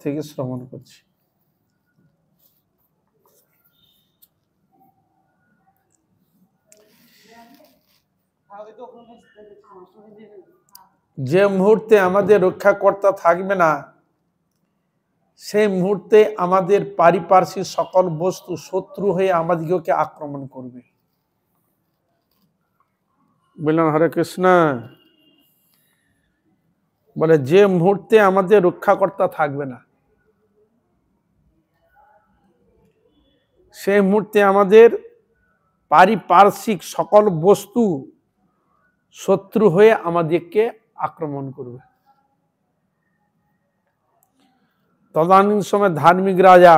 থেকে শ্রবণ করছি। যে মুহূর্তে আমাদের রক্ষাকর্তা থাকবে না, সেই মুহূর্তে আমাদের পারিপার্শ্বিক সকল বস্তু শত্রু হয়ে আমাদিগকে আক্রমণ করবে। বললাম হরে কৃষ্ণ। বলে যে মুহূর্তে আমাদের রক্ষাকর্তা থাকবে না, সেই মুহূর্তে আমাদের পারিপার্শ্বিক সকল বস্তু শত্রু হয়ে আমাদেরকে আক্রমণ করবে। তদানীন সময় ধার্মিক রাজা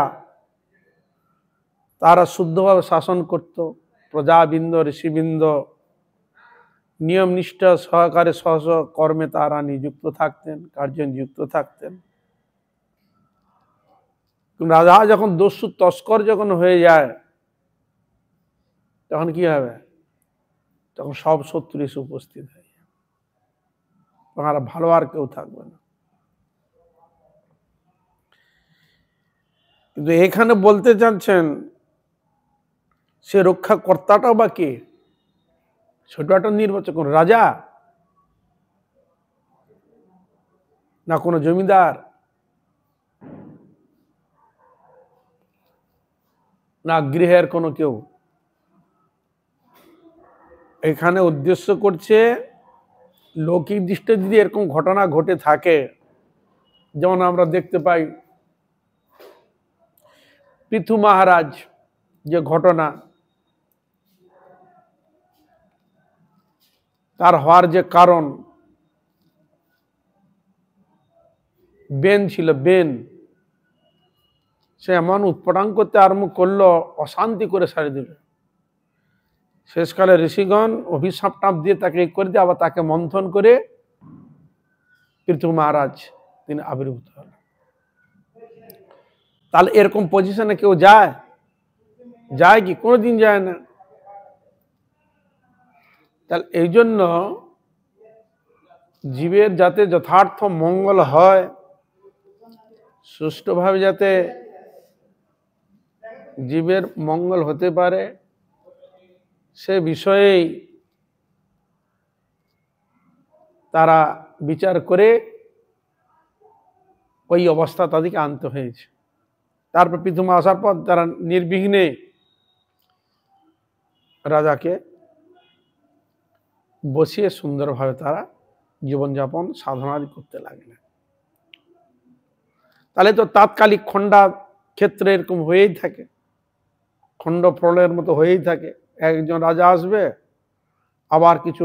তারা শুদ্ধভাবে শাসন করত, প্রজাবৃন্দ ঋষিবৃন্দ নিয়ম নিষ্ঠা সহকারে সহজ কর্মে তারা নিযুক্ত থাকতেন, কার্যে নিযুক্ত থাকতেন। রাজা যখন দস্যু তস্কর যখন হয়ে যায়, তখন কি হবে? তখন সব শত্রু এসে উপস্থিত হয়, তখন আর ভালো আর কেউ থাকবে না। কিন্তু এখানে বলতে চাচ্ছেন সে রক্ষাকর্তাটাও বা কে? ছোট একটা নির্বাচন কোন রাজা, না কোনো জমিদার, না গৃহের কোনো কেউ। এখানে উদ্দেশ্য করছে লৌকিক দৃষ্টি যদি এরকম ঘটনা ঘটে থাকে, যেমন আমরা দেখতে পাই পৃথু মহারাজ যে ঘটনা, তার হওয়ার যে কারণ বেন ছিল, বেন সে এমন উৎপাদন করতে আরম্ভ করলো, অশান্তি করে সারিয়ে দিল। শেষকালে ঋষিগণ অভিশাপ টাপ দিয়ে তাকে করে দিয়ে আবার তাকে মন্থন করে পৃথু মহারাজ তিনি আবির্ভূত হলেন। তাহলে এরকম পজিশনে কেউ যায়? যায় কি? কোনোদিন যায় না। তাহলে এই জন্য জীবের যাতে যথার্থ মঙ্গল হয়, সুষ্ঠুভাবে যাতে জীবের মঙ্গল হতে পারে, সে বিষয়েই তারা বিচার করে ওই অবস্থা তাদেরকে আনতে হয়েছে। তারপর পৃথু আসার পর তারা নির্বিঘ্নে রাজাকে বসিয়ে সুন্দরভাবে তারা জীবনযাপন সাধনাদি করতে লাগলেন। তাহলে তো তাৎকালিক খণ্ডা ক্ষেত্রে এরকম হয়েই থাকে, খণ্ড প্রলয়ের মতো হয়েই থাকে। একজন রাজা আসবে, আবার কিছু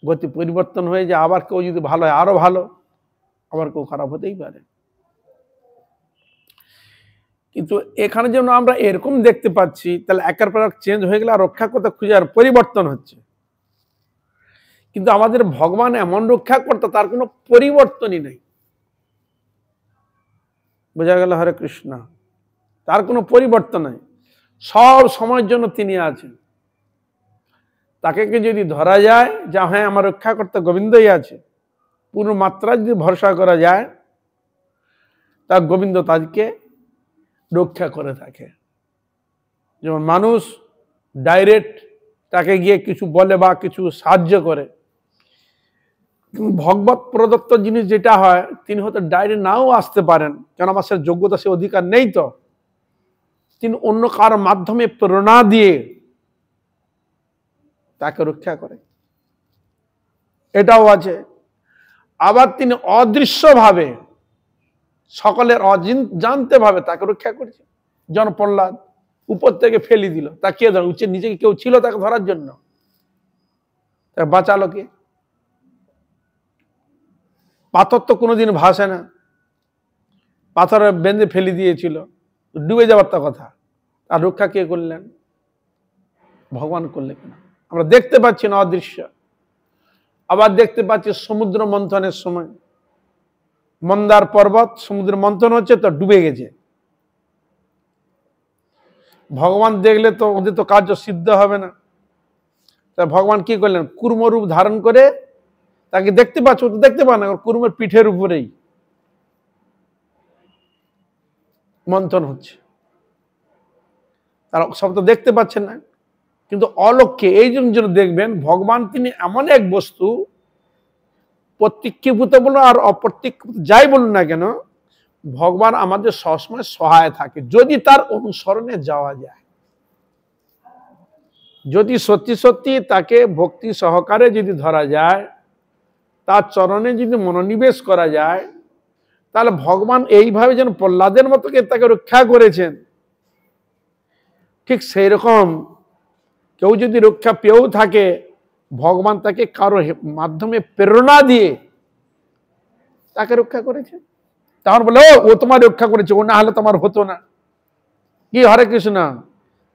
গতি পরিবর্তন হয়ে যায়, আবার কেউ যদি ভালো হয় আরো ভালো, আবার কেউ খারাপ হতেই পারে। কিন্তু এখানে যেন আমরা এরকম দেখতে পাচ্ছি, তাহলে একের পর এক চেঞ্জ হয়ে গেলে আর রক্ষা করতে খুঁজে আর পরিবর্তন হচ্ছে। কিন্তু আমাদের ভগবান এমন রক্ষা করতে, তার কোনো পরিবর্তনই নেই। বোঝা গেল? হরে কৃষ্ণ। তার কোনো পরিবর্তন নেই, সব সময়ের জন্য তিনি আছেন। তাকে যদি ধরা যায় যে হ্যাঁ আমার রক্ষা করতে গোবিন্দই আছে, পূর্ণ মাত্রা যদি ভরসা করা যায়, তা গোবিন্দ তাদেরকে রক্ষা করে থাকে। যেমন মানুষ ডাইরেক্ট তাকে গিয়ে কিছু বলে বা কিছু সাহায্য করে, ভগবত প্রদত্ত জিনিস যেটা হয়, তিনি হয়তো ডাইরেক্ট নাও আসতে পারেন, কেন আমার সে যোগ্যতা সে অধিকার নেই, তো তিনি অন্য কারো মাধ্যমে প্রেরণা দিয়ে তাকে রক্ষা করে, এটাও আছে। আবার তিনি অদৃশ্যভাবে সকলের অজান্তে ভাবে তাকে রক্ষা করছে। জন প্রহ্লাদ উপর থেকে ফেলে দিল, তা কে ধর? উচ্চে নিচে কেউ ছিল তাকে ধরার জন্য? তাকে বাঁচালো কে? পাথর তো কোনোদিন ভাসে না, পাথরে বেঁধে ফেলে দিয়েছিল, ডুবে যাওয়ার তো কথা, আর রক্ষা কে করলেন? ভগবান করলেন কেন? আমরা দেখতে পাচ্ছি না অদৃশ্য। আবার দেখতে পাচ্ছি সমুদ্র মন্থনের সময় মন্দার পর্বত সমুদ্র মন্থন হচ্ছে, তো ডুবে গেছে। ভগবান দেখলে তো ওদের তো কার্য সিদ্ধ হবে না। তা ভগবান কি করলেন? কুর্মরূপ ধারণ করে তাকে দেখতে পাচ্ছ, তো দেখতে পান না, কুর্মের পিঠের উপরেই মন্থন হচ্ছে, তারা সব তো দেখতে পাচ্ছেন না, কিন্তু অলক্ষ্যে এই জন্য দেখবেন ভগবান তিনি এমন এক বস্তু, প্রত্যক্ষীভূত বলুন আর অপ্রত্যক্ষীভূত যাই বলুন না কেন, ভগবান আমাদের সবসময় সহায় থাকে যদি তার অনুসরণে যাওয়া যায়। যদি সত্যি সত্যি তাকে ভক্তি সহকারে যদি ধরা যায়, তার চরণে যদি মনোনিবেশ করা যায়, তাহলে ভগবান এইভাবে যেন প্রহ্লাদের মতো তাকে রক্ষা করেছেন, ঠিক সেই রকম কেউ যদি রক্ষা পেয়েও থাকে, ভগবান তাকে কারো মাধ্যমে প্রেরণা দিয়ে তাকে রক্ষা করেছে। তখন বলে ও তোমার রক্ষা করেছে, ও না হলে তোমার হতো না। কি হরে কৃষ্ণ,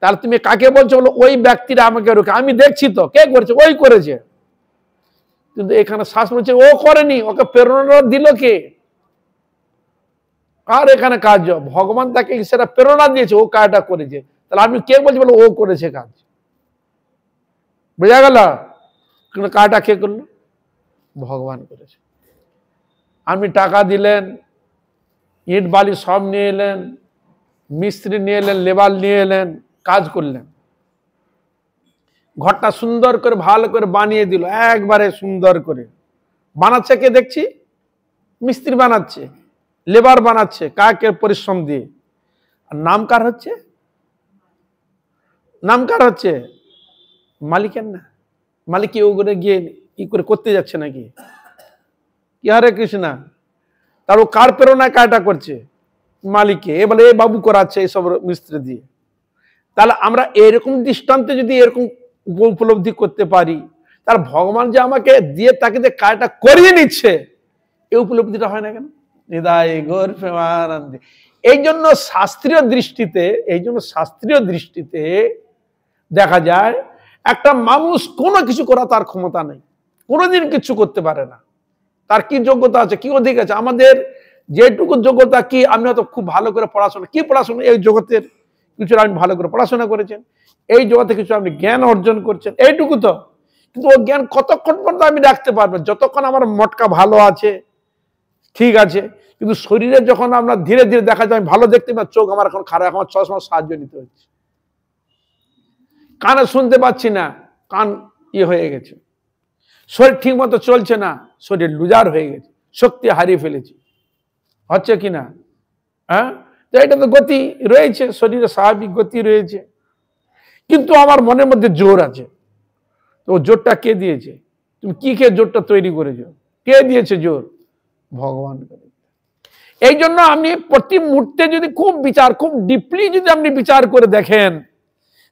তাহলে তুমি কাকে বলছো? বলো ওই ব্যক্তিরা আমাকে রক্ষা, আমি দেখছি তো কে করেছে, ওই করেছে। কিন্তু এখানে শাস্ত্র বলছে ও করেনি, ওকে প্রেরণা দিল কে? আর এখানে কাজ ভগবান তাকে সেটা প্রেরণা দিয়েছে, ও কাজটা করেছে। তাহলে আমি কে বলছি? বলো ও করেছে কাজ। বোঝা গেল? কিন্তু কাজটা কে করলো? ভগবান করেছে। আপনি টাকা দিলেন, ইট বালি সব নিয়ে এলেন, মিস্ত্রি নিয়ে এলেন, লেবার নিয়ে এলেন, কাজ করলেন, ঘরটা সুন্দর করে ভালো করে বানিয়ে দিল, একবারে সুন্দর করে বানাচ্ছে কে? দেখছি মিস্ত্রি বানাচ্ছে, লেবার বানাচ্ছে, কাকে পরিশ্রম দিয়ে। আর নাম কার হচ্ছে? নাম কার হচ্ছে? মালিকের না। মালিক কি ওগুলো গিয়ে কি করে করতে যাচ্ছে নাকি? কি হরে কৃষ্ণা, তার ও কার প্রেরণায় কাজটা করছে? মালিককে। এ বলে এ বাবু করাচ্ছে এইসব মিস্ত্রি দিয়ে। তাহলে আমরা এরকম দৃষ্টান্তে যদি এরকম উপলব্ধি করতে পারি, তার ভগবান যে আমাকে দিয়ে তাকে যে কাজটা করিয়ে নিচ্ছে, এই উপলব্ধিটা হয় না কেন? হৃদয় গৌর প্রেমানন্দে। এই জন্য শাস্ত্রীয় দৃষ্টিতে দেখা যায় একটা মানুষ কোনো কিছু করা তার ক্ষমতা নেই, কোনোদিন কিছু করতে পারে না। তার কি যোগ্যতা আছে, কি অধিকার আছে? আমাদের যেটুকু যোগ্যতা, কি আপনি হয়তো খুব ভালো করে পড়াশোনা, কি পড়াশোনা, এই জগতের কিছু আপনি ভালো করে পড়াশোনা করেছেন, এই জগতে কিছু আপনি জ্ঞান অর্জন করছেন, এইটুকু তো। কিন্তু ও জ্ঞান কতক্ষণ পর্যন্ত আমি রাখতে পারবো? যতক্ষণ আমার মটকা ভালো আছে, ঠিক আছে, কিন্তু শরীরে যখন আমরা ধীরে ধীরে দেখা যায় আমি ভালো দেখতে পাই, চোখ আমার এখন খারাপ, আমার চশমা সাহায্য নিতে হচ্ছে, কানে শুনতে পাচ্ছি না, কান হয়ে গেছে, শরীর ঠিক মতো চলছে না, শরীর লুজার হয়ে গেছে, শক্তি হারিয়ে ফেলেছি, হচ্ছে কিনা? হ্যাঁ, তো এটা তো গতি রয়েছে, শরীরে স্বাভাবিক গতি রয়েছে, কিন্তু আমার মনের মধ্যে জোর আছে। তো জোরটা কে দিয়েছে? তুমি কি খেয়ে জোরটা তৈরি করেছো? কে দিয়েছে জোর? ভগবান করে। এই জন্য আপনি প্রতি মুহূর্তে যদি খুব ডিপলি যদি আপনি বিচার করে দেখেন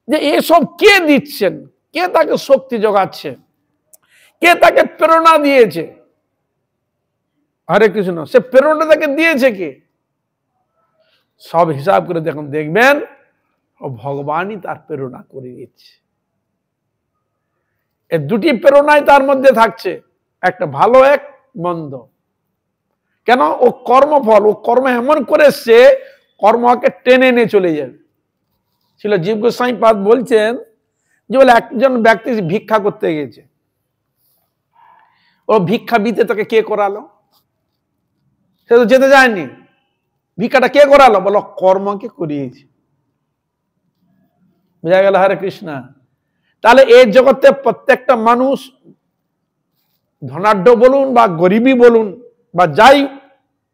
যে এসব কে দিচ্ছেন, কে তাকে শক্তি যোগাচ্ছে, কে তাকে প্রেরণা দিয়েছে, হরে কৃষ্ণ, সে প্রেরণা তাকে দিয়েছে কে? সব হিসাব করে দেখবেন ও ভগবানই তার প্রেরণা করে দিচ্ছে। এই দুটি প্রেরণাই তার মধ্যে থাকছে, একটা ভালো, এক মন্দ। কেন? ও কর্মফল, ও কর্ম এমন করে এসছে, কর্মকে টেনে নিয়ে চলে যাবে। ছিল জীব গোস্বামী পাদ বলছেন যে বলে একজন ব্যক্তি ভিক্ষা করতে গেছে, ও ভিক্ষা দিতে তাকে কে করালো? সে তো যেতে যায়নি, ভিক্ষাটা কে করালো? বলো কর্মকে করিয়েছে। বোঝা গেল? হরে কৃষ্ণা। তাহলে এই জগতে প্রত্যেকটা মানুষ, ধনাঢ্য বলুন বা গরিবী বলুন বা যাই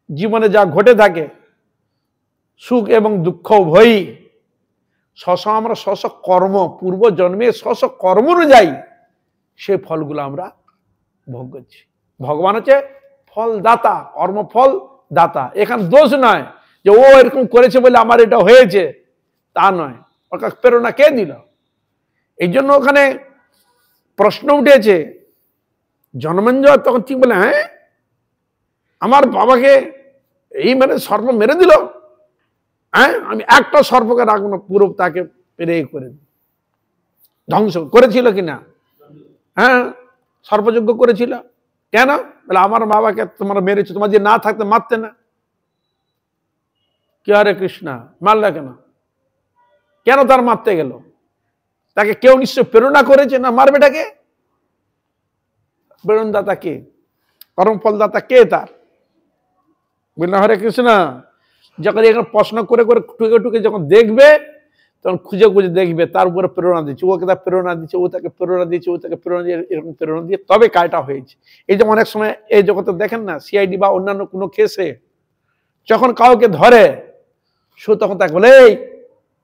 জীবনে যা ঘটে থাকে, সুখ এবং দুঃখ উভয়ই আমরা কর্ম, পূর্ব জন্মে কর্ম অনুযায়ী সেই ফলগুলো আমরা ভোগ করছি। ভগবান হচ্ছে ফলদাতা, কর্মফল দাতা। এখানে দোষ নয় যে ও এরকম করেছে বলে আমার এটা হয়েছে, তা নয়। ওকে প্রেরণা কে দিল? এই জন্য ওখানে প্রশ্ন উঠেছে, জন্মেঞ্জয় তখন ঠিক বলে, হ্যাঁ আমার বাবাকে এই সর্প মেরে দিল, হ্যাঁ আমি একটা সর্পকে রাখবো না, পুরো তাকে পেরে করে ধ্বংস করেছিল কিনা? হ্যাঁ, সর্পযজ্ঞ করেছিল। কেন? বলে আমার বাবাকে তোমরা মেরেছো, তোমার যে না থাকতে মারতে না। কি হরে কৃষ্ণা, মারলা কেন? কেন তার মারতে গেল? তাকে কেউ নিশ্চয় প্রেরণা করেছে না মারবেটাকে? প্রেরণদাতা কে? কর্মফলদাতা কে তার? বললেন হরে কৃষ্ণ। যখন এখানে প্রশ্ন করে করে টুকে টুকে যখন দেখবে, তখন খুঁজে খুঁজে দেখবে, তার উপরে প্রেরণা দিচ্ছে, ওকে তার প্রেরণা দিচ্ছে, ও তাকে প্রেরণা দিচ্ছে, ও তাকে প্রেরণা দিয়ে, এরকম প্রেরণা দিয়ে তবে কাজটা হয়েছে। এই যে অনেক সময় এই জগতে দেখেন না, সিআইডি বা অন্যান্য কোনো কেসে যখন কাউকে ধরে, সে তখন তাকে বলে এই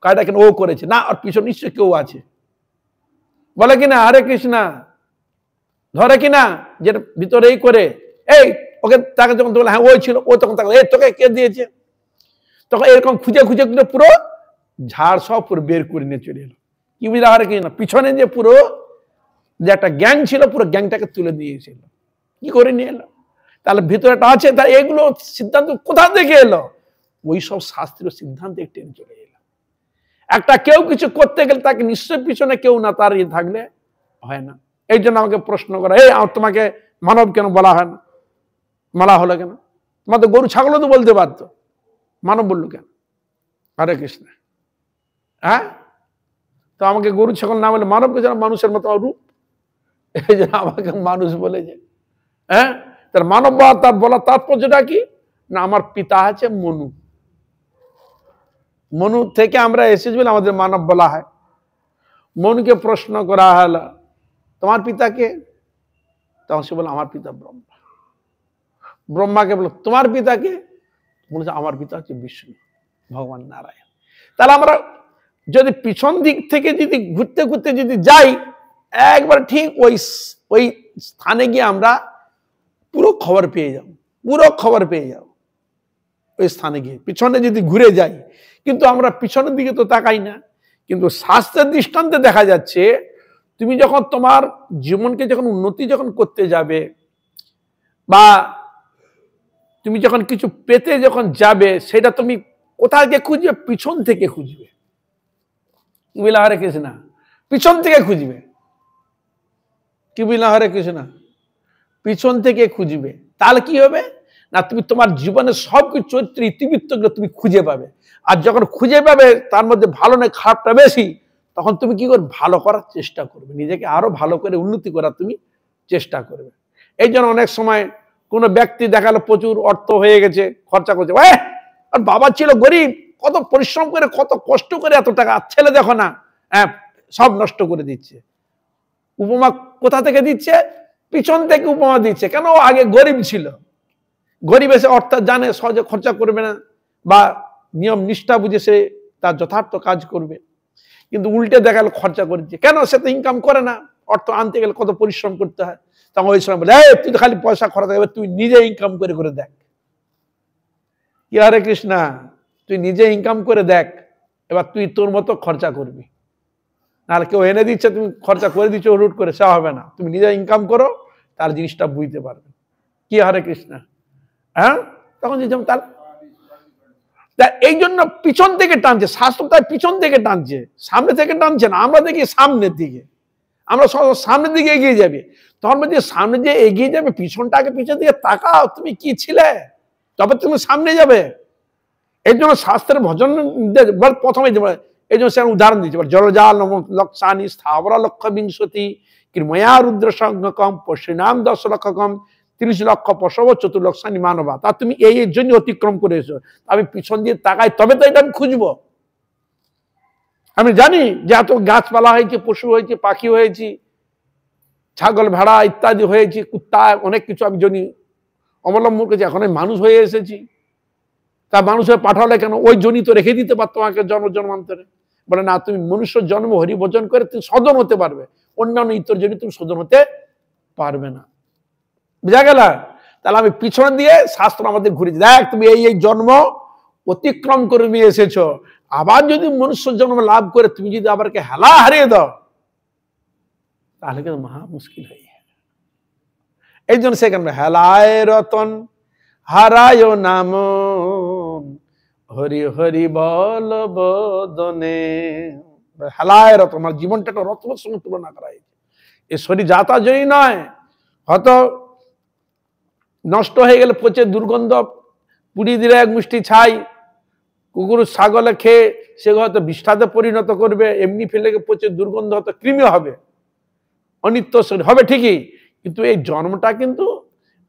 কাজটা কেন ও করেছে, না আর পিছনে নিশ্চয় কেউ আছে, বলে কিনা হরে কৃষ্ণা, ধরে কিনা যেটা ভিতরেই করে, এই ওকে তাকে যখন বলে হ্যাঁ ওই ছিল, ও তখন তাকে এই তোকে কে দিয়েছে, তখন এরকম খুঁজে খুঁজে খুঁজে পুরো ঝাড় সব পুরো বের করে নিয়ে চলে এলো। কি বুঝলা হরে কৃষ্ণ, পিছনে যে পুরো যে একটা গ্যাং ছিল, পুরো গ্যাংটাকে তুলে দিয়েছিল, কি করে নিয়ে এলো, তাহলে ভিতরেটা আছে, তা এগুলো সিদ্ধান্ত কোথা থেকে এলো, ওই সব শাস্ত্রীয় সিদ্ধান্তে টেনে চলে এলো। একটা কেউ কিছু করতে গেলে তাকে নিশ্চয় পিছনে কেউ না তার ইয়ে থাকলে হয় না। এই জন্য আমাকে প্রশ্ন করা, এই তোমাকে মানব কেন বলা হয় না, বলা হলো কেন, তোমার তো গরু ছাগলও তো বলতে পারতো, মানব বললো কেন, হরে কৃষ্ণ। হ্যাঁ, তো আমাকে গরু ছাগল না বলে মানবকে যেন মানুষের মতো রূপ, এই জন্য আমাকে মানুষ বলেছে। হ্যাঁ, তার মানব তার বলার তাৎপর্যটা কি না, আমার পিতা আছে মনু, মনু থেকে আমরা এসেছি বলে আমাদের মানব বলা হয়। মনুকে প্রশ্ন করা হলো তোমার পিতাকে, তখন সে বলে আমার পিতা ব্রহ্মা। ব্রহ্মাকে বলো তোমার পিতাকে, বলেছে আমার পিতা হচ্ছে বিষ্ণু, ভগবান নারায়ণ। তাহলে আমরা যদি পিছন দিক থেকে যদি ঘুরতে ঘুরতে যদি যাই, একবার ঠিক ওই স্থানে গিয়ে আমরা পুরো খবর পেয়ে যাব, পুরো খবর পেয়ে যাব ওই স্থানে গিয়ে। পিছনে যদি ঘুরে যাই, কিন্তু আমরা পিছনের দিকে তো তাকাই না। কিন্তু শাস্ত্রের দৃষ্টান্তে দেখা যাচ্ছে, তুমি যখন তোমার জীবনকে যখন উন্নতি যখন করতে যাবে, বা তুমি যখন কিছু পেতে যখন যাবে, সেটা তুমি কোথায় গিয়ে খুঁজবে, পিছন থেকে খুঁজবে। কি বলে হরে কৃষ্ণ, পিছন থেকে খুঁজবে। কি বলে হরে কৃষ্ণ, পিছন থেকে খুঁজবে। তাহলে কি হবে না, তুমি তোমার জীবনের সবকিছু চরিত্র ইতিবৃত্তগুলো তুমি খুঁজে পাবে। আর যখন খুঁজে পাবে তার মধ্যে ভালো নয় খারাপটা বেশি, তখন তুমি কি করবে, ভালো করার চেষ্টা করবে, নিজেকে আরো ভালো করে উন্নতি করার তুমি চেষ্টা করবে। এই জন্য অনেক সময় কোনো ব্যক্তি দেখালো প্রচুর অর্থ হয়ে গেছে, খরচা করছে, আর বাবা ছিল গরিব, কত পরিশ্রম করে কত কষ্ট করে এত টাকা, ছেলে দেখো না হ্যাঁ সব নষ্ট করে দিচ্ছে। উপমা কোথা থেকে দিচ্ছে, পিছন থেকে উপমা দিচ্ছে। কেন, আগে গরিব ছিল, গরিব এসে অর্থাৎ জানে সহজে খরচা করবে না, বা নিয়ম নিষ্ঠা বুঝে সে তার যথার্থ কাজ করবে। কিন্তু উল্টে দেখালো খরচা করেছে, কেন, সে তো ইনকাম করে না, অর্থ আনতে গেলে কত পরিশ্রম করতে হয়। তখন ওই সময় বলে তুই তো খালি পয়সা খরচ, এবার তুই নিজে ইনকাম করে করে দেখ। কি হরে কৃষ্ণা, তুই নিজে ইনকাম করে দেখ, এবার তুই তোর মতো খরচা করবি। নাহলে কেউ এনে দিচ্ছে, তুমি খরচা করে দিচ্ছ রুট করে, সে হবে না। তুমি নিজে ইনকাম করো, তার জিনিসটা বুঝতে পারবে। কি হরে কৃষ্ণা। হ্যাঁ, তখন যেমন তার এই জন্য পিছন থেকে টানছে শাস্ত্র, তাই পিছন থেকে টানছে, সামনে থেকে টানছে না। আমরা দেখি সামনের দিকে, আমরা সামনের দিকে এগিয়ে যাবে। তখন বলছি সামনে যে এগিয়ে যাবে, পিছনটা আগে পিছন দিকে তাকাও, তুমি কি ছিলে, তবে তুমি সামনে যাবে। এই জন্য শাস্ত্রের ভজন প্রথমে এই জন্য সে উদাহরণ দিচ্ছে, জলজাল লক্ষানি স্থাবর লক্ষ বিংশতি কৃময়া রুদ্র সংজ্ঞকম পশ্চিনাম 10 লক্ষ কম 30 লক্ষ পশব চতুর্লক্ষানি মানবা। তা তুমি এই জন্য অতিক্রম করে এসো, আমি পিছন দিয়ে তাকাই, তবে তো এটা আমি খুঁজবো। আমি জানি যে এত গাছপালা হয়েছে, পশু হয়েছে, পাখি হয়েছি, ছাগল ভেড়া ইত্যাদি হয়েছি, কুত্তা, অনেক কিছু আমি জানি অবলম্বন করেছি। এখন আমি মানুষ হয়ে এসেছি, তা মানুষ হয়ে পাঠালে কেন, ওই জনি তো রেখে দিতে পারতো আমাকে জন্ম জন্মান্তরে। বলে না, তুমি মনুষ্য জন্ম হরি ভজন করে তুমি সদন হতে পারবে, অন্যান্য ইতর জন্য তুমি সদন হতে পারবে না। বুঝা গেল। তাহলে আমি পিছন দিয়ে শাস্ত্র আমাদের ঘুরে, দেখ তুমি এই জন্ম অতিক্রম করে নিয়ে এসেছো, আবার যদি মনুষ্য জন্ম লাভ করে তুমি যদি আবার হেলা হারিয়ে দাও, তাহলে কিন্তু মহা মুশকিল হয়ে যায়। এই জন্য সেখানে হেলায় রতন হারায় নাম হরি হরি বল বদনে। হেলায় রতন, আমার জীবনটা একটা রত্নের সঙ্গে তুলনা করা হয়েছে। এই শরীর যাতা জয়ী নয়, হয়তো নষ্ট হয়ে গেলে পচে দুর্গন্ধ, পুড়িয়ে দিলে এক মুষ্টি ছাই, কুকুর ছাগলে খেয়ে সে হয়তো বিষ্ঠাতে পরিণত করবে, এমনি ফেলে পচে দুর্গন্ধ, হয়তো কৃমি হবে, অনিত্য শরীর হবে ঠিকই। কিন্তু এই জন্মটা কিন্তু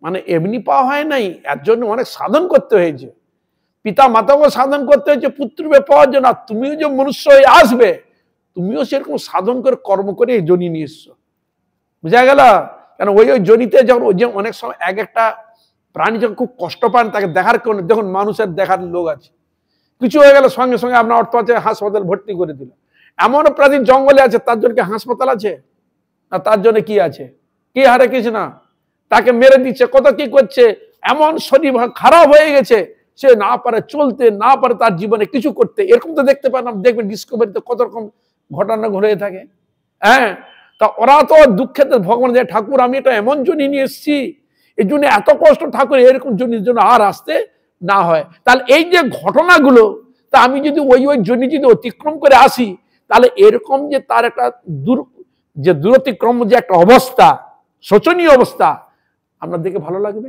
মানে এমনি পাওয়া হয় নাই, এর জন্য অনেক সাধন করতে হয়েছে। পিতা মাতাকে সাধন করতে হয়েছে পুত্ররূপে পাওয়ার জন্য, তুমিও যে মনুষ্য হয়ে আসবে তুমিও সেরকম সাধন করে কর্ম করে এই জনি নিয়ে এসছো। বুঝা গেল? কেন ওই জনিতে যখন ওই যে অনেক সময় এক একটা প্রাণী যখন খুব কষ্ট পান তাকে দেখার কেউ নেই, দেখুন মানুষের দেখার লোক আছে, কিছু হয়ে গেল সঙ্গে সঙ্গে আপনার অর্থ আছে হাসপাতাল ভর্তি করে দিল। এমন প্রাচীন জঙ্গলে আছে, তার জন্য কি হাসপাতাল আছে? না, তার জন্য কি আছে? কি হারে কিছু না, তাকে মেরে দিচ্ছে, কত কি করছে, এমন শরীর খারাপ হয়ে গেছে সে না পারে চলতে, না পারে তার জীবনে কিছু করতে। এরকম তো দেখতে পান, দেখবেন ডিসকভারিতে কত রকম ঘটনা ঘটে থাকে। হ্যাঁ, তা ওরা তো দুঃখেতে ভগবান যে ঠাকুর আমি এটা এমন জন্য নিয়ে এসেছি, এই জন্য এত কষ্ট, ঠাকুর এরকম জনির জন্য আর আসতে না হয়। তাহলে এই যে ঘটনাগুলো, তা আমি যদি ওই জন্য যদি অতিক্রম করে আসি, তাহলে এরকম যে তার একটা দূরতিক্রম যে একটা অবস্থা, শোচনীয় অবস্থা, আপনার দেখে ভালো লাগবে?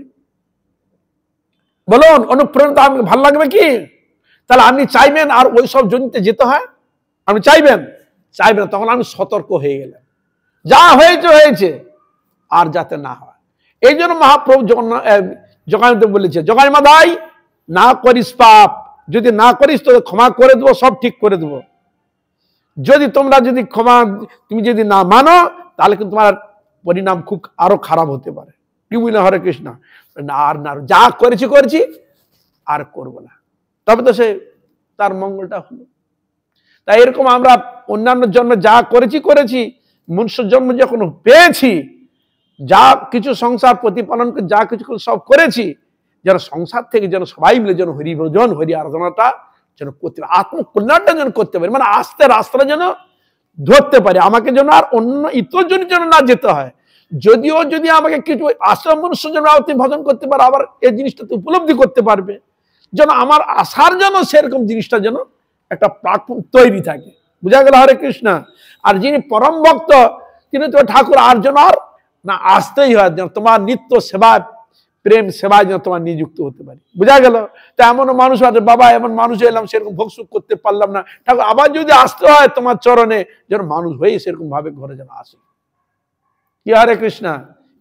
বলুন, অনুপ্রেরণা আমাকে ভালো লাগবে কি? তাহলে আপনি চাইবেন আর ওই সব জনিতে যেতে হয়? আপনি চাইবেন? চাইবেন। তখন আমি সতর্ক হয়ে গেলাম, যা হয়েছে হয়েছে, আর যাতে না হয়। এই জন্য মহাপ্রভু জগাইতে বলেছে, জগাই মাদাই না করিস পাপ, যদি না করিস তো ক্ষমা করে দেবো, সব ঠিক করে দেবো। যদি তোমরা যদি তুমি যদি না মানো, তাহলে কিন্তু তোমার পরিণাম খুব আরো খারাপ হতে পারে। কি বুঝলে? হরে কৃষ্ণ। আর না, যা করেছি আর করবো না, তবে তো সে তার মঙ্গলটা হলো। তাই এরকম আমরা অন্যান্য জন্মে যা করেছি, মনুষ্য জন্ম যখন পেয়েছি, যা কিছু সংসার প্রতিপালন করে যা কিছু সব করেছি, যেন সংসার থেকে যেন সবাই মিলে যেন হরি ভজন হরি আরাধনাটা যেন করতে পারে, আত্মকল্যাণটা যেন করতে পারে, মানে আস্তে রাস্তাটা যেন ধরতে পারে, আমাকে যেন আর অন্য ইতর জনের জন্য না যেতে হয়। যদিও যদি আমাকে কিছু আশ্রম মনুষ্য যেন ভজন করতে পারে, আবার এই জিনিসটা উপলব্ধি করতে পারবে, যেন আমার আশার যেন সেরকম জিনিসটা যেন একটা প্ল্যাটফর্ম তৈরি থাকে। বুঝা গেল? হরে কৃষ্ণ। আর যিনি পরম ভক্ত, তিনি তো ঠাকুর আর যেন আর না আসতেই হয়, যেন তোমার নিত্য সেবা প্রেম সেবায় যেন তোমার নিযুক্ত হতে পারি। বুঝা গেল? তা এমনও মানুষ আছে, বাবা এমন মানুষ এলাম সেরকম ভোগসুখ করতে পারলাম না, ঠাকুর আবার যদি আসতে হয় তোমার চরণে, যেন মানুষ হয়ে সেরকম ভাবে ঘরে যেন আসে। কি হরে কৃষ্ণ।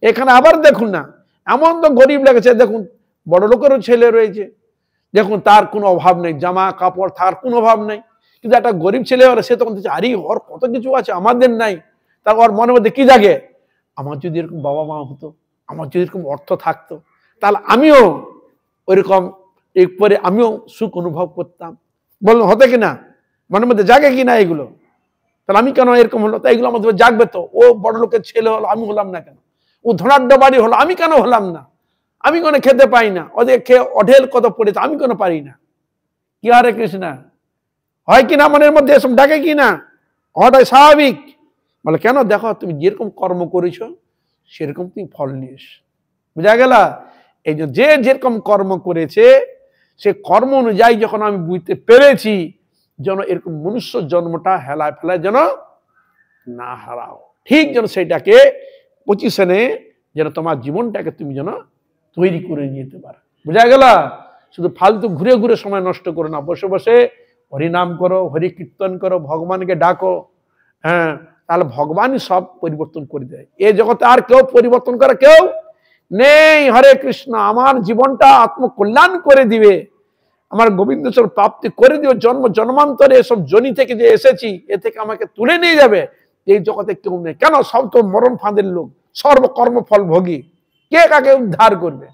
এখানে আবার দেখুন না, এমন তো গরিব লেগেছে, দেখুন বড় লোকেরও ছেলে রয়েছে, দেখুন তার কোনো অভাব নেই, জামা কাপড় থাকার কোনো অভাব নেই, কিন্তু একটা গরিব ছেলে হলে সে তখন দেখছে আরে ওর কত কিছু আছে আমাদের নাই। তার ওর মনের মধ্যে কি জাগে, আমার যদি এরকম বাবা মা হতো, আমার যদি এরকম অর্থ থাকতো, তাহলে আমিও ওইরকম পরে আমিও সুখ অনুভব করতাম। বলুন হতে কিনা? মনের মধ্যে জাগে কিনা এগুলো? তাহলে আমি কেন এরকম হলো? তাই এগুলো আমাদের জাগবে তো। ও বড় লোকের ছেলে হলো, আমি হলাম না কেন? ও ধনাঢ্য বাড়ি হলো, আমি কেন হলাম না? আমি কোনো খেতে পাই না, ওদের খেয়ে অঢেল কত পড়েছে, আমি কেন পারি না? কি হরে কৃষ্ণ। হয় কিনা মনের মধ্যে এসব ডাকে কিনা? হওয়াটাই স্বাভাবিক। বলে কেন? দেখো তুমি যেরকম কর্ম করেছো সেরকম তুমি ফল নিয়েছ। বুঝা গেল? এই যে যেরকম কর্ম করেছে সে কর্ম অনুযায়ী যখন আমি বুঝতে পেরেছি, যেন এরকম মনুষ্য জন্মটা হেলায় ফেলায় যেন না হারাও, ঠিক যেন সেটাকে পজিশনে যেন তোমার জীবনটাকে তুমি যেন তৈরি করে নিতে পারো। বুঝা গেল? শুধু ফালতু ঘুরে ঘুরে সময় নষ্ট করো না, বসে বসে হরিনাম করো, হরি কীর্তন করো, ভগবানকে ডাকো। হ্যাঁ, তাহলে ভগবানই সব পরিবর্তন করে দেয়। এই জগতে আর কেউ পরিবর্তন করে কেউ নেই। হরে কৃষ্ণ। আমার জীবনটা আত্মকল্যাণ করে দিবে, আমার গোবিন্দচরণ প্রাপ্তি করে দিবে, জন্ম জন্মান্তরে এসব জনি থেকে যে এসেছি এ থেকে আমাকে তুলে নিয়ে যাবে, এই জগতে কেউ নেই। কেন? সব তো মরণ ফাঁদের লোক, সর্বকর্ম ফল ভোগী, কে কাকে উদ্ধার করবে?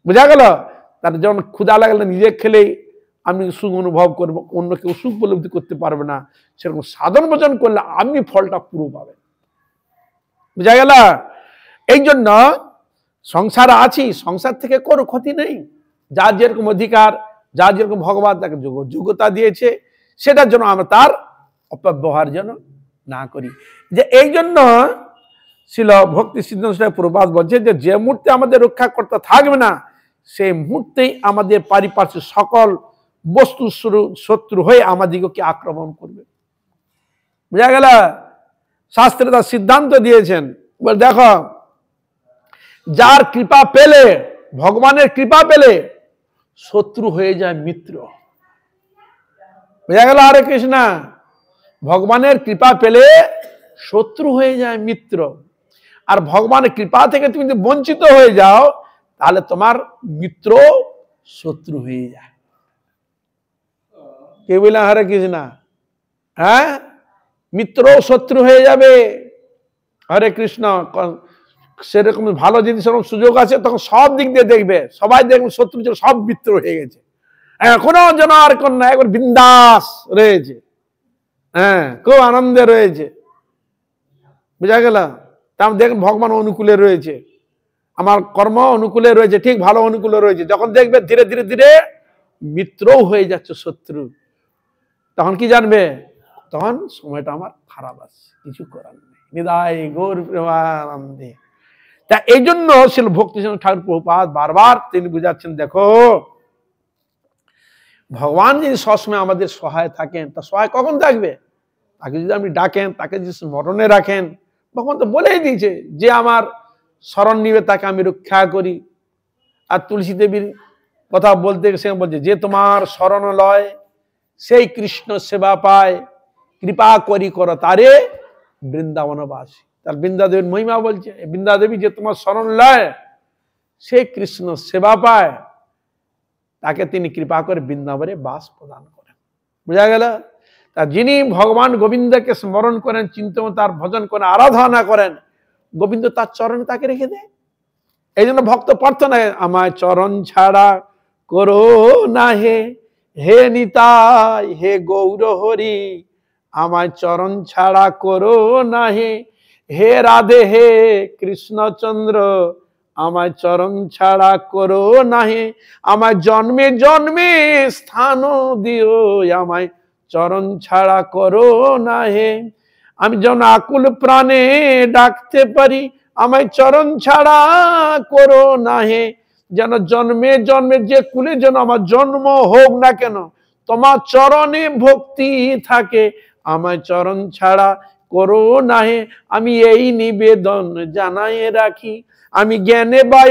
বুঝা গেল? তার যেমন ক্ষুধা লাগলে নিজে খেলেই আমি সুখ অনুভব করবো, অন্য কেউ সুখ উপলব্ধি করতে পারবে না, সেরকম সাধন ভজন করলে আপনি ফলটা পুরো পাবেন। বুঝা গেল? এই জন্য সংসারে আছি, সংসার থেকে কোনো ক্ষতি নেই। যার যেরকম অধিকার, যার যেরকম ভগবান তাকে যোগ্যতা দিয়েছে, সেটার জন্য আমরা তার অপব্যবহার যেন না করি। যে এই জন্য ছিল ভক্তি সিদ্ধান্ত প্রবাদ বলছে যে মুহূর্তে আমাদের রক্ষা করতে থাকবে না, সেই মুহূর্তেই আমাদের পারিপার্শ্বিক সকল বস্তু শত্রু হয়ে আমাদিগকে আক্রমণ করবে। বুঝা গেল? শাস্ত্রে তার সিদ্ধান্ত দিয়েছেন, দেখো যার কৃপা পেলে, ভগবানের কৃপা পেলে শত্রু হয়ে যায় মিত্র। বুঝা গেল? হরে কৃষ্ণ। ভগবানের কৃপা পেলে শত্রু হয়ে যায় মিত্র। আর ভগবানের কৃপা থেকে তুমি যদি বঞ্চিত হয়ে যাও, তাহলে তোমার মিত্র শত্রু হয়ে যায়। কে বললাম হরে কৃষ্ণ? হ্যাঁ, মিত্র শত্রু হয়ে যাবে। হরে কৃষ্ণ। সেরকম ভালো যদি সেরকম সুযোগ আছে তখন সব দিক দিয়ে দেখবে, সবাই দেখবে শত্রু সব মিত্র হয়ে গেছে, এখনো যেন আর কন্যা একবার বিন্দাস রয়েছে, হ্যাঁ, খুব আনন্দে রয়েছে। বুঝা গেল? তার দেখুন ভগবান অনুকূলে রয়েছে, আমার কর্ম অনুকূলে রয়েছে, ঠিক ভালো অনুকূলে রয়েছে। যখন দেখবে ধীরে ধীরে ধীরে মিত্রও হয়ে যাচ্ছে শত্রু, তখন কি জানবে? তখন সময়টা আমার খারাপ আছে, কিছু করার নেই। নিদায় গৌর প্রেমানন্দে। তা এই জন্য শিল ভক্তিচন্দ্র ঠাকুর প্রভুপাদ বারবার তিনি বুঝাচ্ছেন, দেখো ভগবান যদি সবসময় আমাদের সহায় থাকেন, তা সহায় কখন থাকবে? তাকে যদি আপনি ডাকেন, তাকে যদি স্মরণে রাখেন, ভগবান তো বলেই দিয়েছে যে আমার শরণ নিবে তাকে আমি রক্ষা করি। আর তুলসী দেবীর কথা বলতে সে বলছে, যে তোমার শরণ লয় সেই কৃষ্ণ সেবা পায়, কৃপা করি কর তারে বৃন্দাবনবাসী। তার বৃন্দাদেবীর মহিমা বলছে, বৃন্দাদেবী যে তোমার শরণ লয় সেই কৃষ্ণ সেবা পায়, তাকে তিনি কৃপা করে বৃন্দাবনে বাস প্রদান করেন। বুঝা গেল? তা যিনি ভগবান গোবিন্দকে স্মরণ করেন, চিন্তন তার ভজন করেন, আরাধনা করেন, গোবিন্দ তার চরণে তাকে রেখে দেয়। এই জন্য ভক্ত প্রার্থনা, আমায় চরণ ছাড়া করো না হে, হে নিতাই হে গৌর হরি, আমায় চরণ ছাড়া করো না হে, হে রাধে হে কৃষ্ণচন্দ্র, আমায় চরণ ছাড়া করো না হে, আমায় জন্মে জন্মে স্থান দিও, আমায় চরণ ছাড়া করো না হে, আমি যেন আকুল প্রাণে ডাকতে পারি, আমায় চরণ ছাড়া করো না হে, যেন জন্মে জন্মে যে কুলে যেন আমার জন্ম হোক না কেন, তোমার চরণে ভক্তি থাকে, আমায় চরণ ছাড়া করো না হে, আমি এই নিবেদন জানাই রাখি, আমি জ্ঞানে বা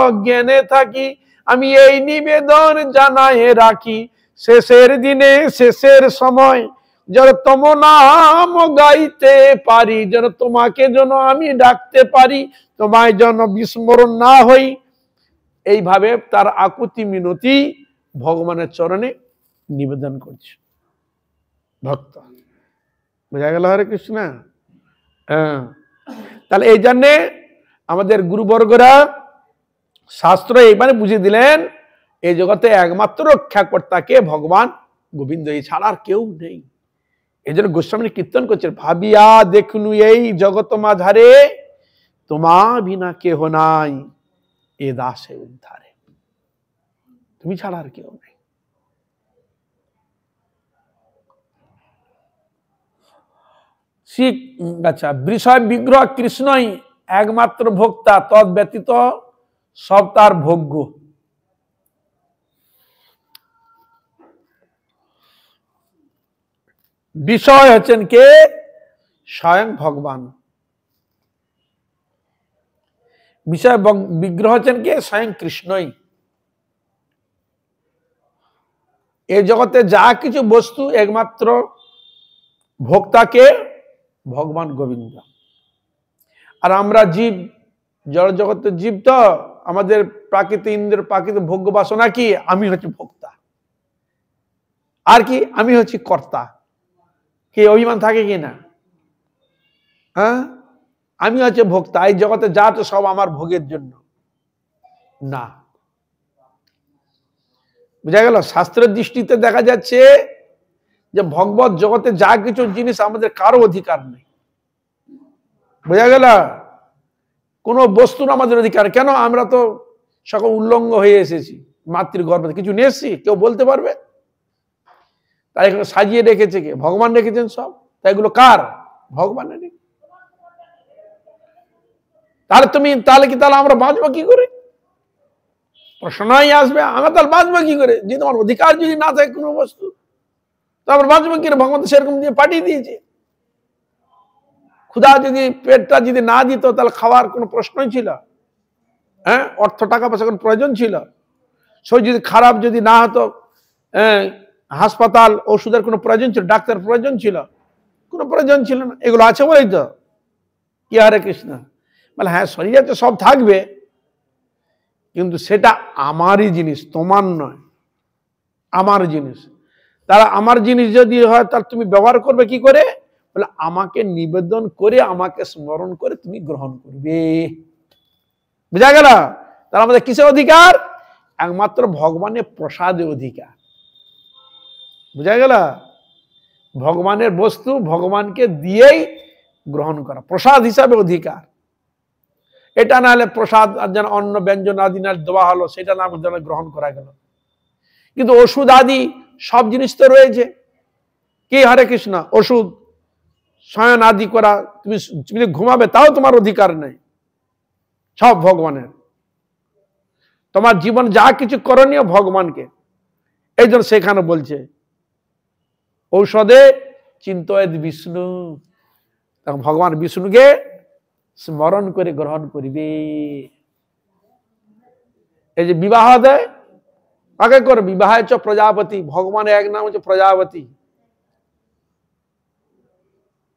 অজ্ঞানে থাকি, আমি এই নিবেদন জানাই রাখি, শেষের দিনে শেষের সময় যেন তোম নাম গাইতে পারি, যেন তোমাকে যেন আমি ডাকতে পারি, তোমায় যেন বিস্মরণ না হই। এইভাবে তার আকুতি মিনতি ভগবানের চরণে নিবেদন করছে ভক্ত। বোঝা গেল? হরে কৃষ্ণ। হ্যাঁ, তাহলে এই জন্যে আমাদের গুরুবর্গরা শাস্ত্র এইবারে বুঝিয়ে দিলেন, এই জগতে একমাত্র রক্ষাকর্তাকে ভগবান গোবিন্দ, এই ছাড়া আর কেউ নেই। এই জন্য গোস্বামী কীর্তন করছে, ভাবিয়া দেখনু এই জগৎ মাঝারে, তোমা বিনা কেহ নাই এ দাসে উদ্ধারে। তুমি ছাড়া আর কেউ নেই। আচ্ছা, বিষয় বিগ্রহ কৃষ্ণই একমাত্র ভোক্তা, তদ ব্যতীত সব তার ভোগ্য। বিষয় হচ্ছেন কে? স্বয়ং ভগবান। বিষয় বিগ্রহ হচ্ছেন কে? স্বয়ং কৃষ্ণই। এই জগতে যা কিছু বস্তু একমাত্র ভোক্তাকে ভগবান গোবিন্দ। আর আমরা জীব, জড় জগতের জীব, তো আমাদের প্রাকৃতিক ইন্দ্রের প্রাকৃতিক ভোগ্য বাসনা কি? আমি হচ্ছি ভোক্তা, আর কি আমি হচ্ছি কর্তা। কি অভিমান থাকে কি না? হ্যাঁ, আমি হচ্ছে ভোক্তা, এই জগতে যা তো সব আমার ভোগের জন্য না। বুঝা গেল? শাস্ত্রের দৃষ্টিতে দেখা যাচ্ছে যে ভগবত জগতে যা কিছু জিনিস আমাদের কারো অধিকার নেই। বোঝা গেল? কোন বস্তুর আমাদের অধিকার কেন? আমরা তো সকল উল্লঙ্গ হয়ে এসেছি মাতৃগর্ভে, কিছু নিয়ে এসেছি, কেউ বলতে পারবে? তাই এখানে সাজিয়ে রেখেছে কে? ভগবান রেখেছেন সব। তাই এগুলো কার? ভগবানের। তাহলে আমরা বাঁচবো কি করে? প্রশ্নই আসবে, আমরা তাহলে বাঁচবো কি করে? যদি আমার অধিকার যদি না থাকে কোনো বস্তু, তো আমরা বাঁচবো কি করে? ভগবান সেরকম দিয়ে পাঠিয়ে দিয়েছে। ক্ষুধা যদি, পেটটা যদি না দিত, তাহলে খাওয়ার কোনো প্রশ্নই ছিল? হ্যাঁ, অর্থ টাকা পয়সা কোনো প্রয়োজন ছিল? শরীর যদি খারাপ যদি না হতো, হাসপাতাল ওষুধের কোনো প্রয়োজন ছিল? ডাক্তার প্রয়োজন ছিল? কোনো প্রয়োজন ছিল না। এগুলো আছে বলেই তো। কি হরে কৃষ্ণ বলে, হ্যাঁ শরীরে তো সব থাকবে, কিন্তু সেটা আমারই জিনিস, তোমার নয়, আমার জিনিস। তারা আমার জিনিস যদি হয় তাহলে তুমি ব্যবহার করবে কি করে? বলে আমাকে নিবেদন করে, আমাকে স্মরণ করে তুমি গ্রহণ করবে। বুঝা গেল? তাহলে আমাদের কিসের অধিকার? একমাত্র ভগবানের প্রসাদের অধিকার। বুঝা গেল? ভগবানের বস্তু ভগবানকে দিয়েই গ্রহণ করা, প্রসাদ হিসাবে অধিকার। এটা না হলে প্রসাদ যেন অন্ন ব্যঞ্জন আদি না দেওয়া হলো, সেটা না যেন গ্রহণ করা গেল। কিন্তু ওষুধ আদি সব জিনিস তো রয়েছে। কি হরে কৃষ্ণ? ওষুধ শয়ন আদি করা, তুমি ঘুমাবে তাও তোমার অধিকার নেই, সব ভগবানের। তোমার জীবন যা কিছু করণীয় ভগবানকে। এই জন্য সেখানে বলছে ঔষধে চিন্তয়েদ বিষ্ণু, তখন ভগবান বিষ্ণুকে স্মরণ করে গ্রহণ করিবে। এই যে বিবাহ দেয় কাকে করে? বিবাহ হচ্ছে প্রজাপতি, ভগবানের এক নাম হচ্ছে প্রজাপতি।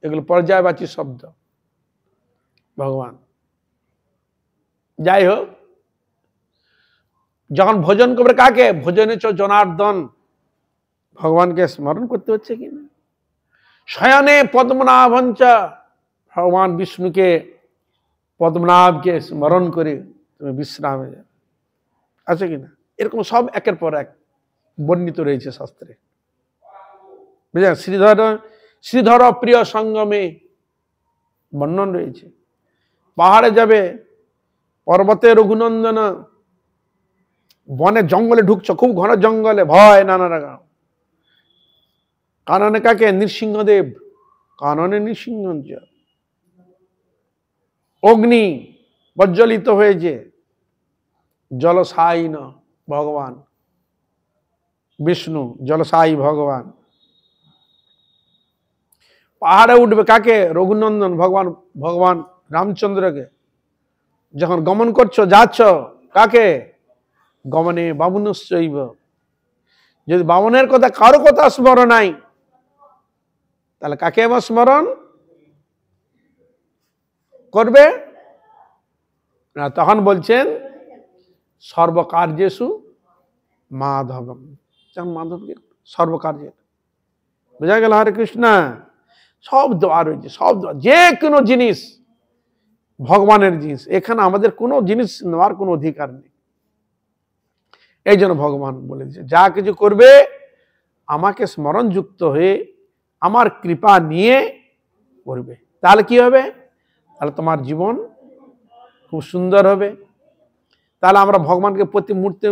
এগুলো পর্যায়বাচী শব্দ ভগবান। যাই হোক, যখন ভোজন করবে কাকে? ভোজন হচ্ছে জনার্দন, ভগবানকে স্মরণ করতে হচ্ছে কিনা। শয়নে পদ্মনাভঞ্চ, ভগবান বিষ্ণুকে পদ্মনাভকে স্মরণ করে তুমি বিশ্রামে যাও, আছে কিনা? এরকম সব একের পর এক বর্ণিত রয়েছে শাস্ত্রে। বুঝলেন? শ্রীধর প্রিয় সঙ্গমে বর্ণন রয়েছে। পাহাড়ে যাবে, পর্বতে রঘুনন্দন, বনে জঙ্গলে ঢুকছো, খুব ঘন জঙ্গলে, ভয় নানা রকম। কাননে কাকে? নৃসিংহদেব, কাননে নৃসিংহ। অগ্নি প্রজ্বলিত হয়েছে, জলসায়ী ভগবান বিষ্ণু, জলসায়ী ভগবান। পাহাড়ে উঠবে কাকে? রঘুনন্দন, ভগবান রামচন্দ্রকে। যখন গমন করছো, যাচ্ছ কাকে? গমনে বামুনশ্চৈব, যদি বামনের কথা কারো কথা স্মরণ নাই, তাহলে কাকে আমার স্মরণ করবে? তখন বলছেন সর্বকার্যেষু মাধবম, মাধবকে সর্বকার্যে। বোঝা গেল? হরে কৃষ্ণ। সব দেওয়া রয়েছে, সব দেওয়া, যে কোনো জিনিস ভগবানের জিনিস, এখানে আমাদের কোনো জিনিস নেওয়ার কোনো অধিকার নেই। এই জন্য ভগবান বলেছে যা কিছু করবে আমাকে স্মরণ যুক্ত হয়ে আমার কৃপা নিয়ে করবে, তাহলে কি হবে? তাহলে তোমার জীবন খুব সুন্দর হবে। তাহলে আমরা ভগবানকে প্রতি মুহূর্তে